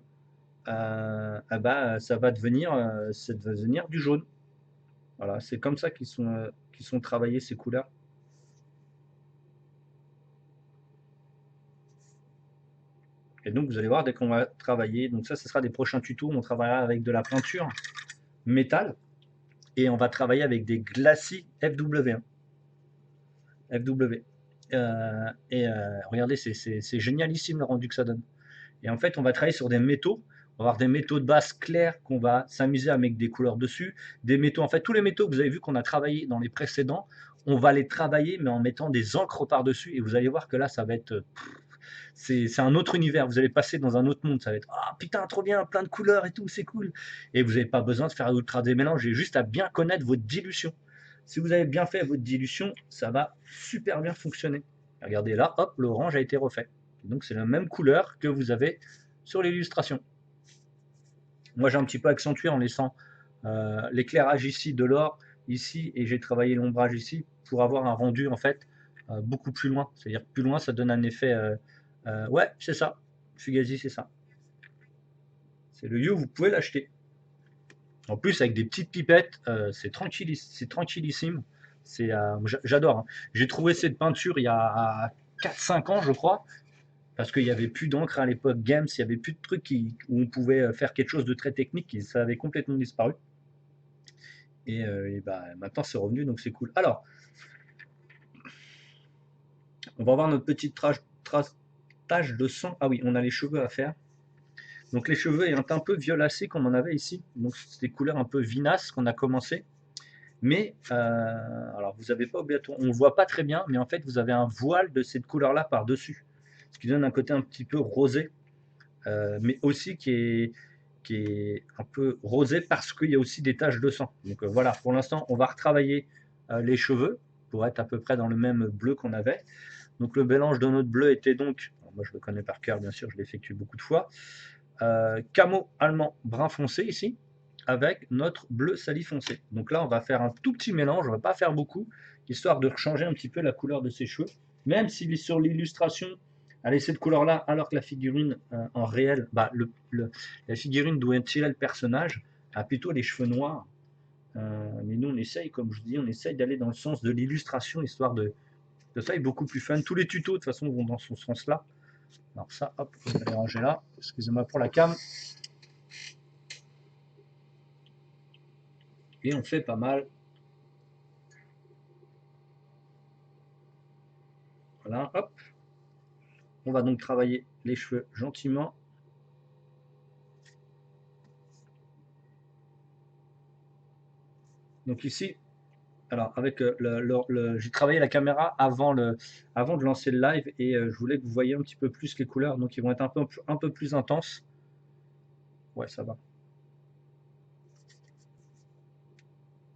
ça va devenir du jaune. Voilà, c'est comme ça qu'ils sont travaillés ces couleurs. Et donc vous allez voir dès qu'on va travailler, donc ça ce sera des prochains tutos, on travaillera avec de la peinture métal et on va travailler avec des glacis FW1. FW. Regardez, c'est génialissime le rendu que ça donne. Et en fait, on va travailler sur des métaux. On va avoir des métaux de base clairs qu'on va s'amuser à mettre des couleurs dessus. Des métaux, en fait, tous les métaux que vous avez vu qu'on a travaillé dans les précédents, on va les travailler, mais en mettant des encres par-dessus. Et vous allez voir que là, ça va être. C'est un autre univers. Vous allez passer dans un autre monde. Ça va être ah putain, trop bien, plein de couleurs et tout, c'est cool. Et vous n'avez pas besoin de faire ultra des mélanges. J'ai juste à bien connaître votre dilution. Si vous avez bien fait votre dilution, ça va super bien fonctionner. Regardez là, hop, l'orange a été refait. Donc c'est la même couleur que vous avez sur l'illustration. Moi j'ai un petit peu accentué en laissant l'éclairage ici de l'or ici et j'ai travaillé l'ombrage ici pour avoir un rendu en fait beaucoup plus loin. C'est-à-dire plus loin ça donne un effet ouais c'est ça, Fugazi c'est ça. C'est le You, vous pouvez l'acheter. En plus avec des petites pipettes, c'est tranquillissime. J'adore. Hein. J'ai trouvé cette peinture il y a 4-5 ans je crois. Parce qu'il n'y avait plus d'encre à l'époque Games, il n'y avait plus de trucs où on pouvait faire quelque chose de très technique, ça avait complètement disparu. Et bah, maintenant c'est revenu, donc c'est cool. Alors, on va voir notre petite tache de sang. Ah oui, on a les cheveux à faire. Donc les cheveux ayant un peu violacés comme on avait ici, donc c'est des couleurs un peu vinasses qu'on a commencé. Mais, alors vous n'avez pas obligatoirement, on ne voit pas très bien, mais en fait vous avez un voile de cette couleur-là par-dessus, ce qui donne un côté un petit peu rosé, mais aussi qui est un peu rosé parce qu'il y a aussi des taches de sang. Donc voilà, pour l'instant, on va retravailler les cheveux pour être à peu près dans le même bleu qu'on avait. Donc le mélange de notre bleu était donc, moi je le connais par cœur bien sûr, je l'ai effectué beaucoup de fois, camo allemand brun foncé ici, avec notre bleu sali foncé. Donc là, on va faire un tout petit mélange, on ne va pas faire beaucoup, histoire de changer un petit peu la couleur de ses cheveux. Même si sur l'illustration, elle est cette couleur-là, alors que la figurine en réel, bah, la figurine d'où est tiré le personnage a plutôt les cheveux noirs. Mais nous, on essaye, comme je dis, on essaye d'aller dans le sens de l'illustration, histoire de ça est beaucoup plus fun. Tous les tutos, de toute façon, vont dans ce sens-là. Alors ça, hop, on va les ranger là. Excusez-moi pour la cam. Et on fait pas mal. Voilà, hop. On va donc travailler les cheveux gentiment. Donc ici, alors avec j'ai travaillé la caméra avant de lancer le live et je voulais que vous voyiez un petit peu plus les couleurs, donc ils vont être un peu plus intenses. Ouais, ça va.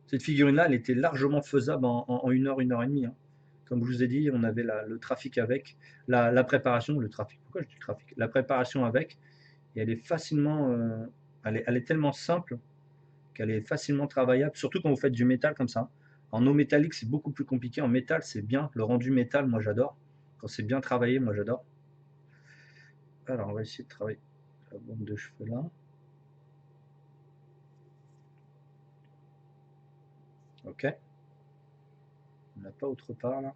Cette figurine-là, elle était largement faisable en 1 heure et demie. Hein. Comme je vous ai dit, on avait le trafic avec, la préparation, le trafic. Pourquoi je dis trafic? La préparation avec, et elle est facilement, elle est tellement simple qu'elle est facilement travaillable, surtout quand vous faites du métal comme ça. En eau métallique, c'est beaucoup plus compliqué. En métal, c'est bien. Le rendu métal, moi j'adore. Quand c'est bien travaillé, moi j'adore. Alors, on va essayer de travailler la bande de cheveux là. Ok. On n'a pas autre part là.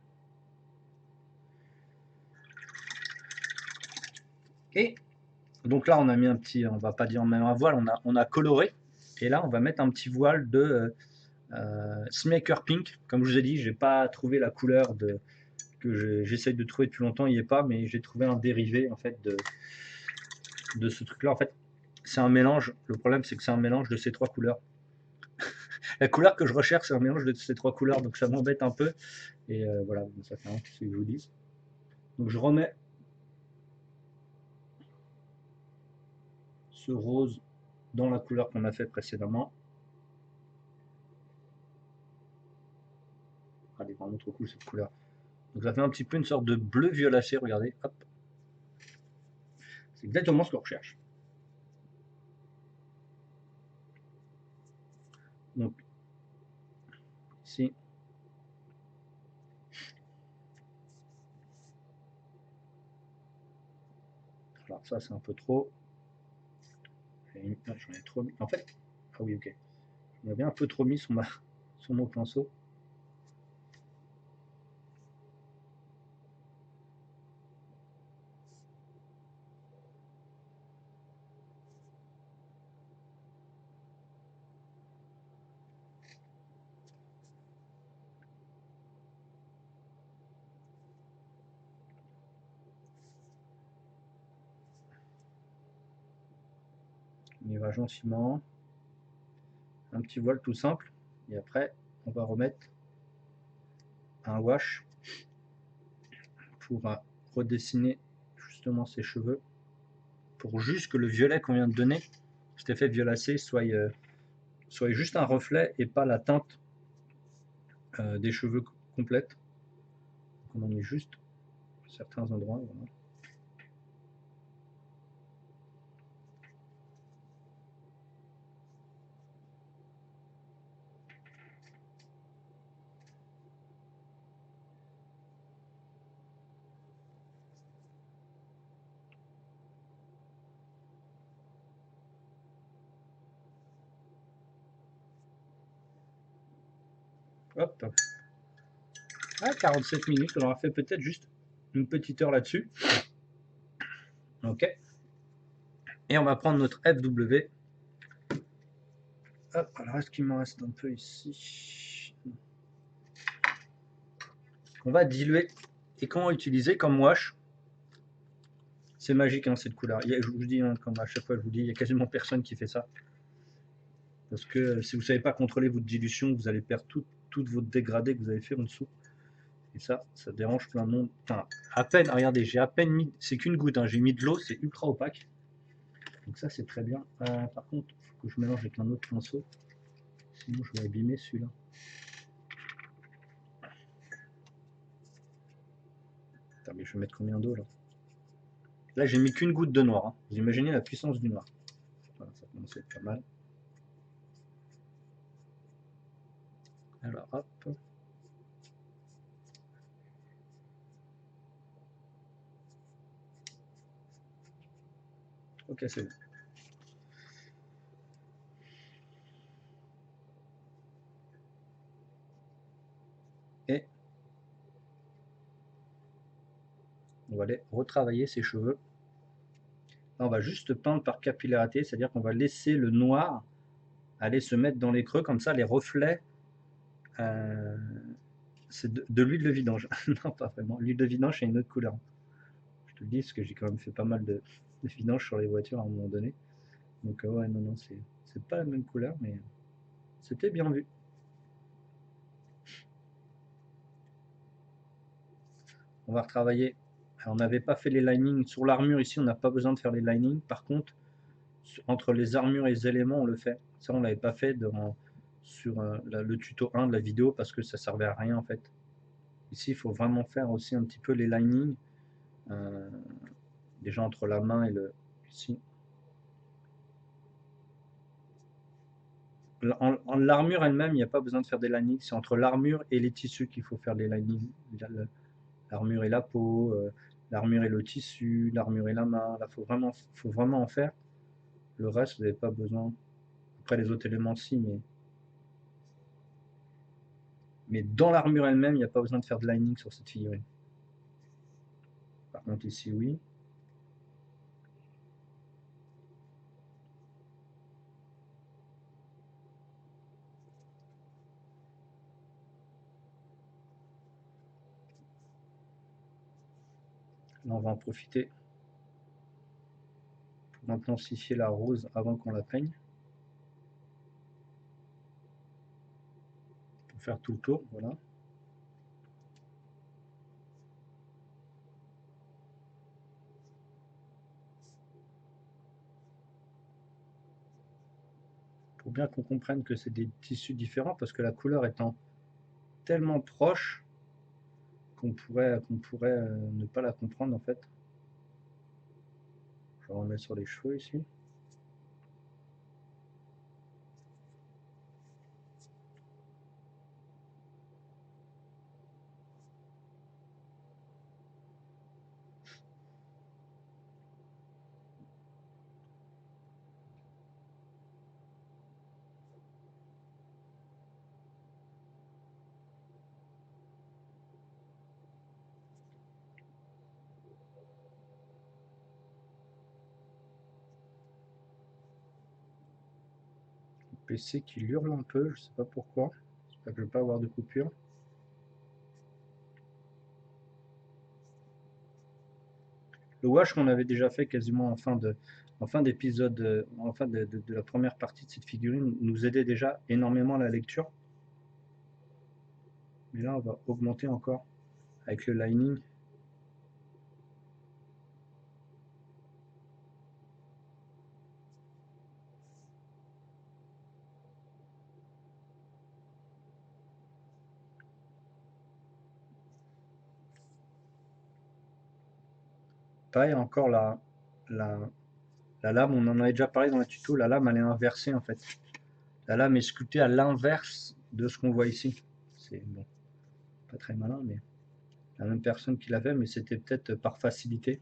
Et donc là, on a mis un petit, on va pas dire même un voile, on a coloré. Et là, on va mettre un petit voile de Smaker Pink. Comme je vous ai dit, j'ai pas trouvé la couleur que j'essaye de trouver depuis longtemps, il n'y est pas, mais j'ai trouvé un dérivé en fait de ce truc-là. En fait, c'est un mélange. Le problème, c'est que c'est un mélange de ces trois couleurs. La couleur que je recherche, c'est un mélange de ces trois couleurs, donc ça m'embête un peu. Et voilà, ça fait un ce que je vous dis. Donc je remets ce rose dans la couleur qu'on a fait précédemment. Ah, elle est vraiment trop cool cette couleur. Donc ça fait un petit peu une sorte de bleu violacé, regardez. Hop. C'est exactement ce qu'on recherche. Donc ici. Alors ça c'est un peu trop. Ah, j'en ai trop mis. En fait, ah oui, ok. J'en avais un peu trop mis sur mon pinceau. On y va gentiment. Un petit voile tout simple. Et après, on va remettre un wash pour redessiner justement ses cheveux. Pour juste que le violet qu'on vient de donner, cet effet violacé, soit juste un reflet et pas la teinte des cheveux complète. On en met juste certains endroits. Voilà. Hop. Ah, 47 minutes, on aura fait peut-être juste une petite heure là-dessus. Ok. Et on va prendre notre FW. Hop, alors est-ce qu'il m'en reste un peu ici? On va diluer. Et comment utiliser comme wash? C'est magique hein, cette couleur. Je vous dis, hein, comme à chaque fois je vous dis, il n'y a quasiment personne qui fait ça. Parce que si vous ne savez pas contrôler votre dilution, vous allez perdre toute votre dégradé que vous avez fait en dessous. Et ça dérange plein de monde. Enfin, à peine, regardez, j'ai à peine mis, c'est qu'une goutte, hein, j'ai mis de l'eau, c'est ultra opaque. Donc ça c'est très bien. Par contre, il faut que je mélange avec un autre pinceau. Sinon je vais abîmer celui-là. Attends, mais je vais mettre combien d'eau là? Là j'ai mis qu'une goutte de noir. Hein. Vous imaginez la puissance du noir. Voilà, ça commence à être pas mal. Alors hop. Ok, c'est bon. Et on va aller retravailler ses cheveux. Là, on va juste peindre par capillarité, c'est-à-dire qu'on va laisser le noir aller se mettre dans les creux, comme ça les reflets, c'est de l'huile de vidange. Non, pas vraiment. L'huile de vidange, c'est une autre couleur. Je te le dis, parce que j'ai quand même fait pas mal de vidange sur les voitures à un moment donné. Donc ouais, non, c'est pas la même couleur, mais c'était bien vu. On va retravailler. Alors, on n'avait pas fait les linings sur l'armure ici, on n'a pas besoin de faire les linings. Par contre, entre les armures et les éléments, on le fait. Ça, on l'avait pas fait sur le tuto 1 de la vidéo parce que ça servait à rien en fait. Ici, il faut vraiment faire aussi un petit peu les linings, déjà entre la main et le ici. En l'armure elle-même, il n'y a pas besoin de faire des linings. C'est entre l'armure et les tissus qu'il faut faire des linings. L'armure et la peau, l'armure et le tissu, l'armure et la main. Là, faut vraiment en faire. Le reste, vous n'avez pas besoin. Après, les autres éléments, si, mais dans l'armure elle-même, il n'y a pas besoin de faire de lining sur cette figurine. Par contre, ici, oui. Là, on va en profiter pour intensifier la rose avant qu'on la peigne. Pour faire tout le tour, voilà. Pour bien qu'on comprenne que c'est des tissus différents, parce que la couleur étant tellement proche qu'on pourrait ne pas la comprendre en fait. Je remets sur les cheveux ici. PC qui hurle un peu, je sais pas pourquoi. J'espère que je vais pas avoir de coupure. Le wash qu'on avait déjà fait quasiment en fin d'épisode, en fin de la première partie de cette figurine, nous aidait déjà énormément à la lecture. Mais là, on va augmenter encore avec le lining. Pareil, encore la lame, on en avait déjà parlé dans le tuto, la lame elle est inversée en fait. La lame est sculptée à l'inverse de ce qu'on voit ici. C'est bon, pas très malin, mais la même personne qui l'a fait, mais c'était peut-être par facilité.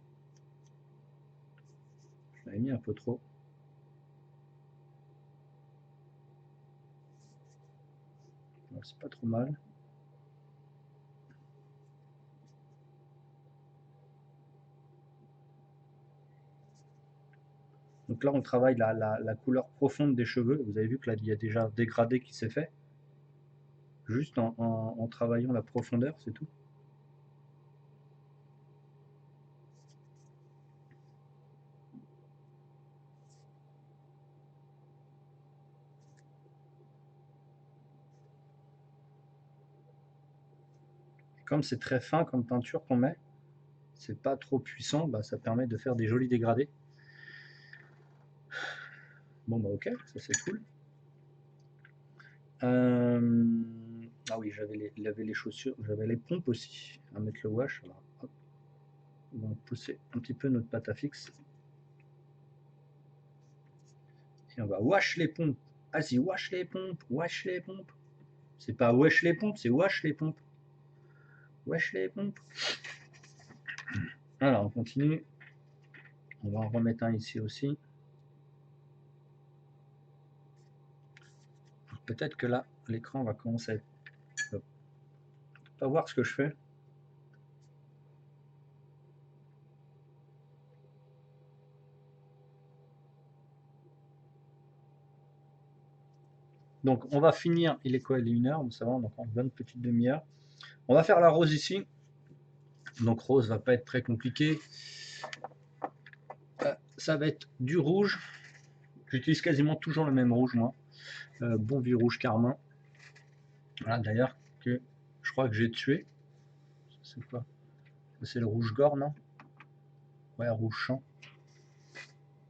Je l'avais mis un peu trop. C'est pas trop mal. Donc là, on travaille la couleur profonde des cheveux. Vous avez vu que là, il y a déjà un dégradé qui s'est fait. Juste en travaillant la profondeur, c'est tout. Comme c'est très fin comme peinture qu'on met, c'est pas trop puissant, bah, ça permet de faire des jolis dégradés. Bon bah ok, ça c'est cool. Ah oui, j'avais les chaussures, j'avais les pompes aussi à mettre le wash. Alors, hop, on va pousser un petit peu notre pâte à fixe. Et on va wash les pompes. Vas-y, wash les pompes, wash les pompes. C'est pas wesh les pompes, c'est wash les pompes. Wesh les pompes. Alors, on continue. On va en remettre un ici aussi. Peut-être que là, l'écran va commencer à être... pas voir ce que je fais. Donc, on va finir. Il est quoi? Il est 1h, ça va, donc en 20 petites demi-heure. On va faire la rose ici. Donc, rose va pas être très compliqué. Ça va être du rouge. J'utilise quasiment toujours le même rouge, moi. Bon vieux rouge carmin. Voilà, d'ailleurs, que je crois que j'ai tué. C'est quoi? C'est le rouge gore, non? Ouais, rouge champ.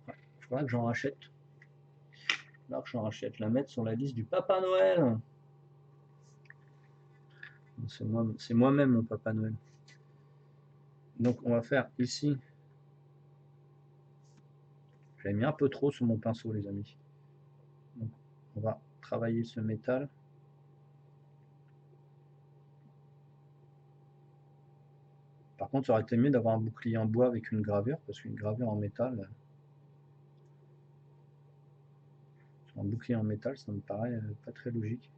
Ouais, il faudra que j'en rachète. Alors que j'en rachète, la mettre sur la liste du Papa Noël. C'est moi-même mon Papa Noël. Donc on va faire ici. J'avais mis un peu trop sur mon pinceau, les amis. Donc on va travailler ce métal. Par contre, ça aurait été mieux d'avoir un bouclier en bois avec une gravure, parce qu'une gravure en métal, un bouclier en métal, ça me paraît pas très logique.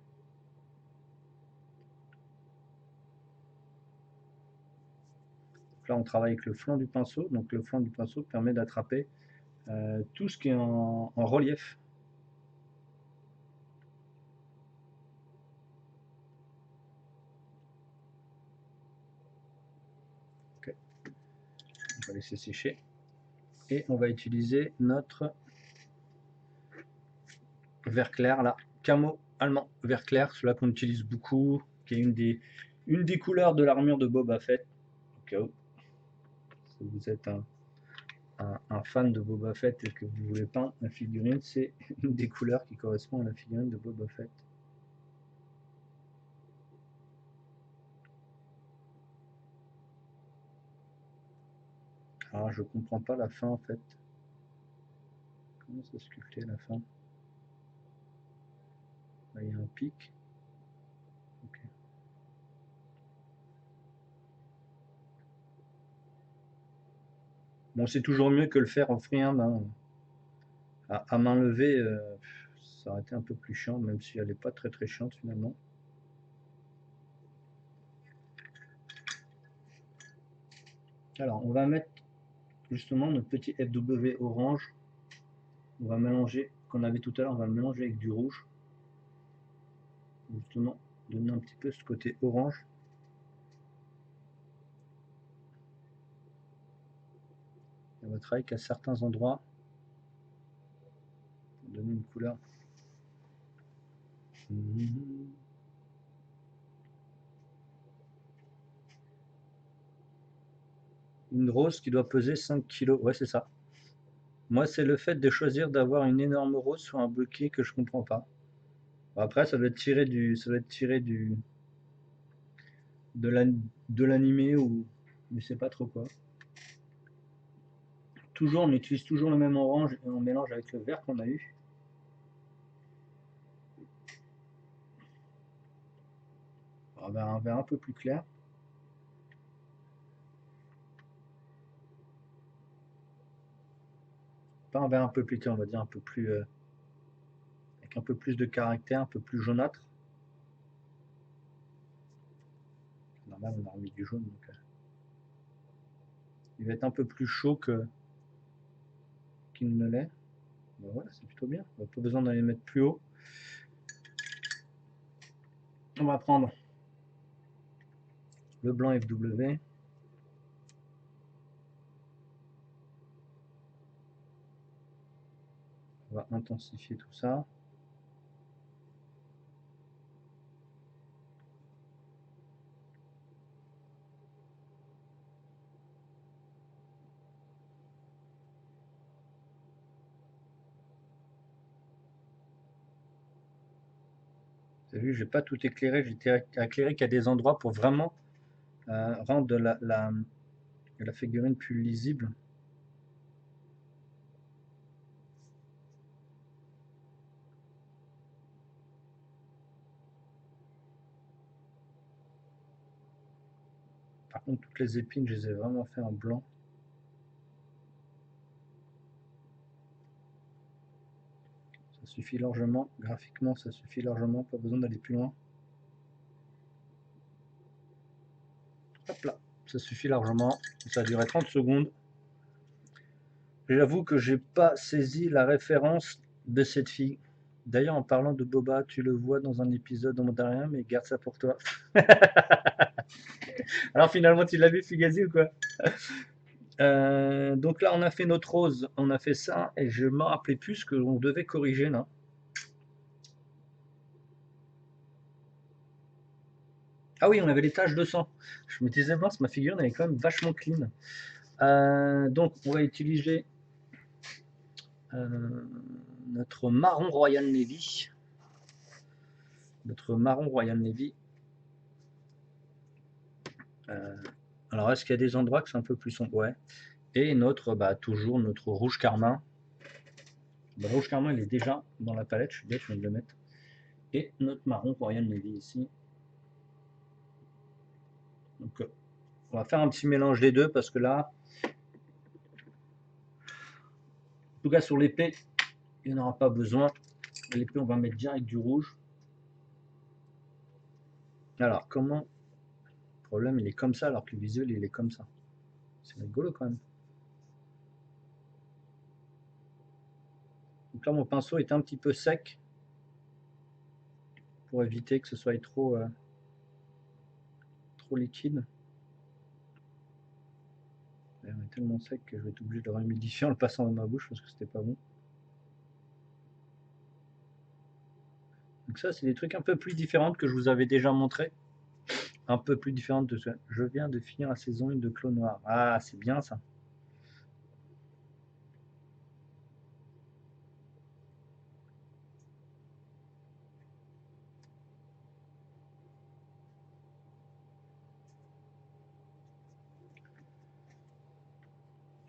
Donc là, on travaille avec le flanc du pinceau. Donc le flanc du pinceau permet d'attraper tout ce qui est en relief. Okay. On va laisser sécher. Et on va utiliser notre vert clair là, camo allemand vert clair, celui-là qu'on utilise beaucoup, qui est une des couleurs de l'armure de Boba Fett. Au cas où, si vous êtes un fan de Boba Fett et que vous voulez peindre la figurine, c'est une des couleurs qui correspond à la figurine de Boba Fett. Alors je comprends pas la fin en fait. Comment ça sculpter la fin? Là, il y a un pic. Okay. Bon, c'est toujours mieux que le faire en freehand. Hein. À main levée, ça aurait été un peu plus chiant, même si elle n'est pas très chiante finalement. Alors, on va mettre justement notre petit FW orange. On va mélanger qu'on avait tout à l'heure, on va le mélanger avec du rouge. Justement, donner un petit peu ce côté orange. On va travailler qu'à certains endroits pour donner une couleur. Une rose qui doit peser 5 kg. Ouais, c'est ça. Moi, c'est le fait de choisir d'avoir une énorme rose sur un bouquet que je comprends pas. Bon, après, ça doit être tiré de l'animé ou je sais pas trop quoi. Toujours, on utilise toujours le même orange et on mélange avec le vert qu'on a eu. On va un vert un peu plus clair. Pas un vert un peu plus clair, on va dire un peu plus avec un peu plus de caractère, un peu plus jaunâtre. Normal, on a remis du jaune, donc il va être un peu plus chaud qu'il ne l'est. Ben voilà, c'est plutôt bien. On n'a pas besoin d'aller mettre plus haut. On va prendre le blanc FW. On va intensifier tout ça. Vous avez vu, j'ai pas tout éclairé, j'ai éclairé qu'à des endroits pour vraiment rendre la figurine plus lisible. Par contre, toutes les épines, je les ai vraiment fait en blanc. Ça suffit largement. Graphiquement, ça suffit largement. Pas besoin d'aller plus loin. Hop là, ça suffit largement. Ça a duré 30 secondes. J'avoue que j'ai pas saisi la référence de cette fille. D'ailleurs, en parlant de Boba, tu le vois dans un épisode de Mandarin, mais garde ça pour toi. Alors finalement, tu l'as vu, Fugazi, ou quoi? Donc là, on a fait notre rose, on a fait ça, et je me rappelais plus ce qu'on devait corriger là. Ah oui, on avait les taches de sang. Je me disais, mince, ma figurine, elle est quand même vachement clean. Donc, on va utiliser notre marron Royal Navy. Notre marron Royal Navy. Alors, est-ce qu'il y a des endroits que c'est un peu plus sombre? Ouais. Et notre, toujours notre rouge carmin. Le rouge carmin, il est déjà dans la palette, je suis bête, je viens de le mettre. Et notre marron Royal Navy ici. Donc, on va faire un petit mélange des deux parce que là, en tout cas sur l'épée, il n'y en aura pas besoin. L'épée, on va mettre direct du rouge. Alors, comment? Le problème, il est comme ça alors que le visuel, il est comme ça. C'est rigolo quand même. Donc là, mon pinceau est un petit peu sec pour éviter que ce soit trop liquide. Il est tellement sec que je vais être obligé de le rehumidifier en le passant dans ma bouche parce que c'était pas bon. Donc ça, c'est des trucs un peu plus différents que je vous avais déjà montré. Un peu plus différentes de ce. Je viens de finir la saison 1 de Clos Noir. Ah, c'est bien ça.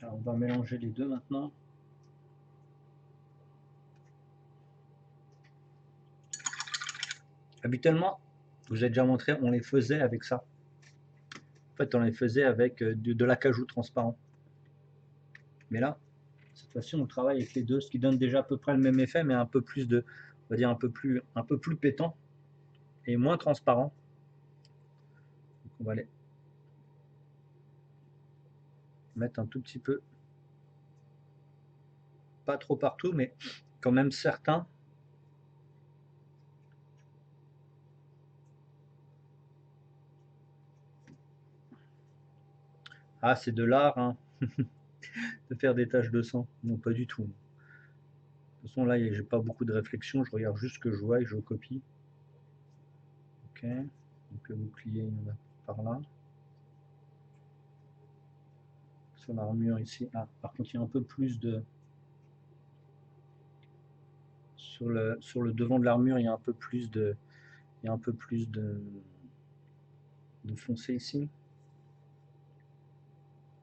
Alors, on va mélanger les deux maintenant. Habituellement, je vous ai déjà montré, on les faisait avec ça. En fait, on les faisait avec de l'acajou transparent. Mais là, cette fois-ci, on travaille avec les deux, ce qui donne déjà à peu près le même effet, mais un peu plus de, on va dire un peu plus pétant et moins transparent. Donc, on va aller mettre un tout petit peu, pas trop partout, mais quand même certain. Ah, c'est de l'art, hein, de faire des taches de sang. Non, pas du tout. De toute façon, là, j'ai pas beaucoup de réflexion. Je regarde juste ce que je vois et je copie. Ok. Donc le bouclier, il y en a par là. Sur l'armure ici. Ah, par contre, il y a un peu plus de... Sur le devant de l'armure, il y a un peu plus de... Il y a un peu plus de foncé ici.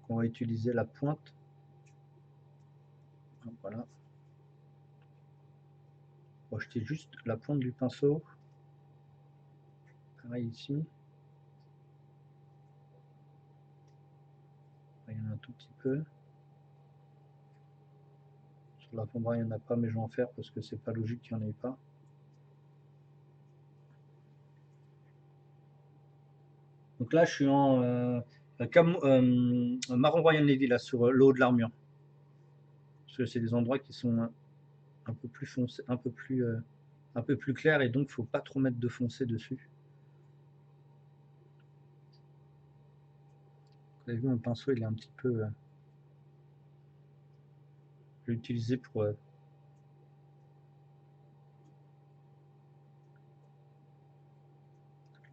On va utiliser la pointe. Voilà. On va jeter juste la pointe du pinceau. Pareil ici. Il y en a un tout petit peu. Sur la pombre, il n'y en a pas, mais je vais en faire parce que c'est pas logique qu'il n'y en ait pas. Donc là, je suis en marron Royal Navy là, sur le haut de l'armure. Parce que c'est des endroits qui sont un peu plus foncés, un peu plus clairs, et donc il ne faut pas trop mettre de foncé dessus. Vous avez vu, mon pinceau, il est un petit peu... je l'ai utilisé pour... on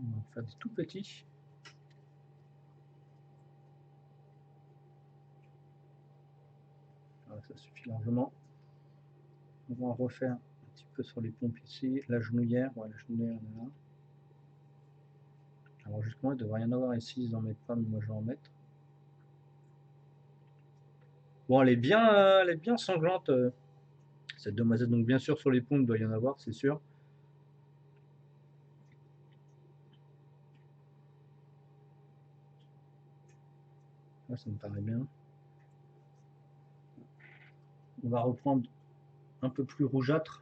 va faire des tout petits. Voilà, ça suffit largement. On va en refaire un petit peu sur les pompes ici. La genouillère, voilà, la genouillère, on est là. Alors justement, il devrait y en avoir ici, ils n'en mettent pas, mais moi je vais en mettre. Bon, elle est bien sanglante, cette demoiselle. Donc bien sûr, sur les pompes, il doit y en avoir, c'est sûr. Là, ça me paraît bien. On va reprendre un peu plus rougeâtre.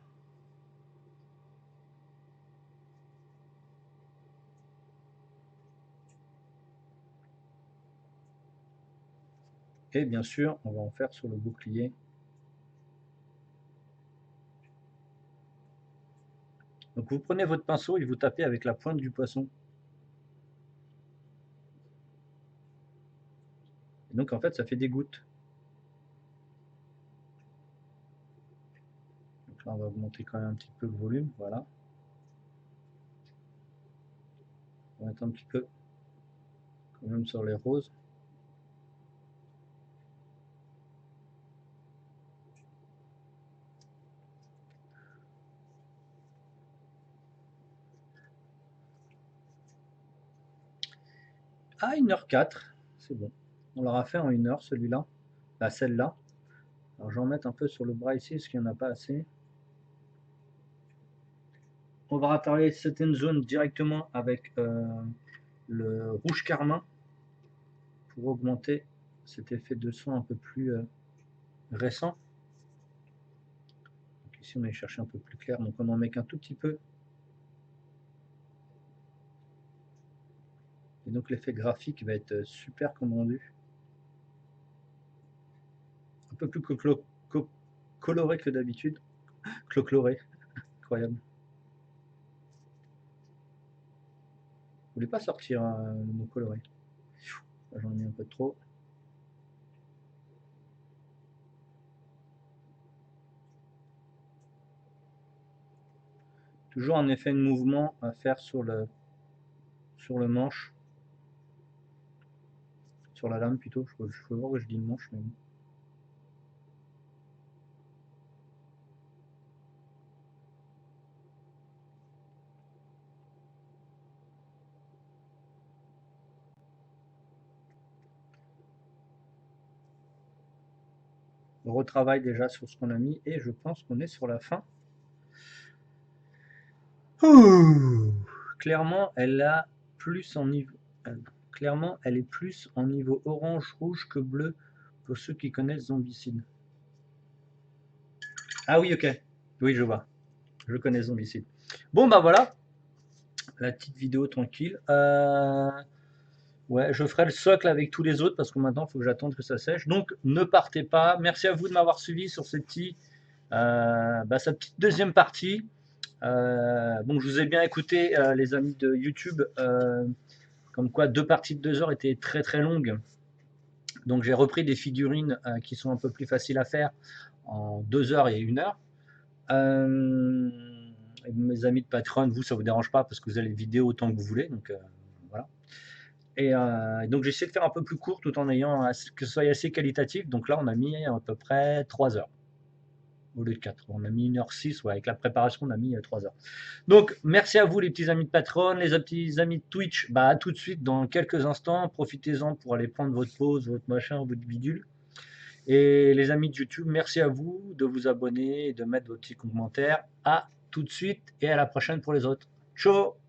Et bien sûr, on va en faire sur le bouclier. Donc vous prenez votre pinceau et vous tapez avec la pointe du poisson. Et donc en fait, ça fait des gouttes. Donc là, on va augmenter quand même un petit peu le volume, voilà. On va mettre un petit peu quand même sur les roses. Ah, 1h04, c'est bon. On l'aura fait en 1h celui-là, celle-là. Alors je vais en mettre un peu sur le bras ici, parce qu'il n'y en a pas assez. On va travailler certaines zones directement avec le rouge carmin pour augmenter cet effet de son un peu plus récent. Donc ici on va chercher un peu plus clair, donc on en met qu'un tout petit peu. Et donc l'effet graphique va être super comme rendu. Un peu plus coloré que d'habitude. Clocloré, incroyable. Vous voulez pas sortir le mot coloré? J'en ai mis un peu trop. Toujours un effet de mouvement à faire sur le manche. Sur la lame plutôt. Je peux voir que je dis le manche, mais bon. On retravaille déjà sur ce qu'on a mis et je pense qu'on est sur la fin. Clairement, elle a plus en niveau. Clairement, elle est plus en niveau orange, rouge que bleu pour ceux qui connaissent Zombicide. Ah oui, ok. Oui, je vois. Je connais Zombicide. Bon, bah voilà. La petite vidéo tranquille. Ouais, je ferai le socle avec tous les autres parce que maintenant, il faut que j'attende que ça sèche. Donc, ne partez pas. Merci à vous de m'avoir suivi sur ces petits Sa petite deuxième partie. Bon, je vous ai bien écouté, les amis de YouTube, comme quoi 2 parties de 2 heures étaient très très longues. Donc j'ai repris des figurines qui sont un peu plus faciles à faire en 2 heures et 1 heure. Mes amis de Patreon, vous, ça vous dérange pas parce que vous avez les vidéos autant que vous voulez. Donc voilà. Et donc j'ai essayé de faire un peu plus court tout en ayant que ce soit assez qualitatif. Donc là, on a mis à peu près 3 heures au lieu de 4. On a mis 1h06, ouais, avec la préparation, on a mis 3 heures. Donc, merci à vous, les petits amis de Patreon, les petits amis de Twitch. À tout de suite, dans quelques instants. Profitez-en pour aller prendre votre pause, votre machin, votre bidule. Et les amis de YouTube, merci à vous de vous abonner et de mettre vos petits commentaires. À tout de suite et à la prochaine pour les autres. Ciao!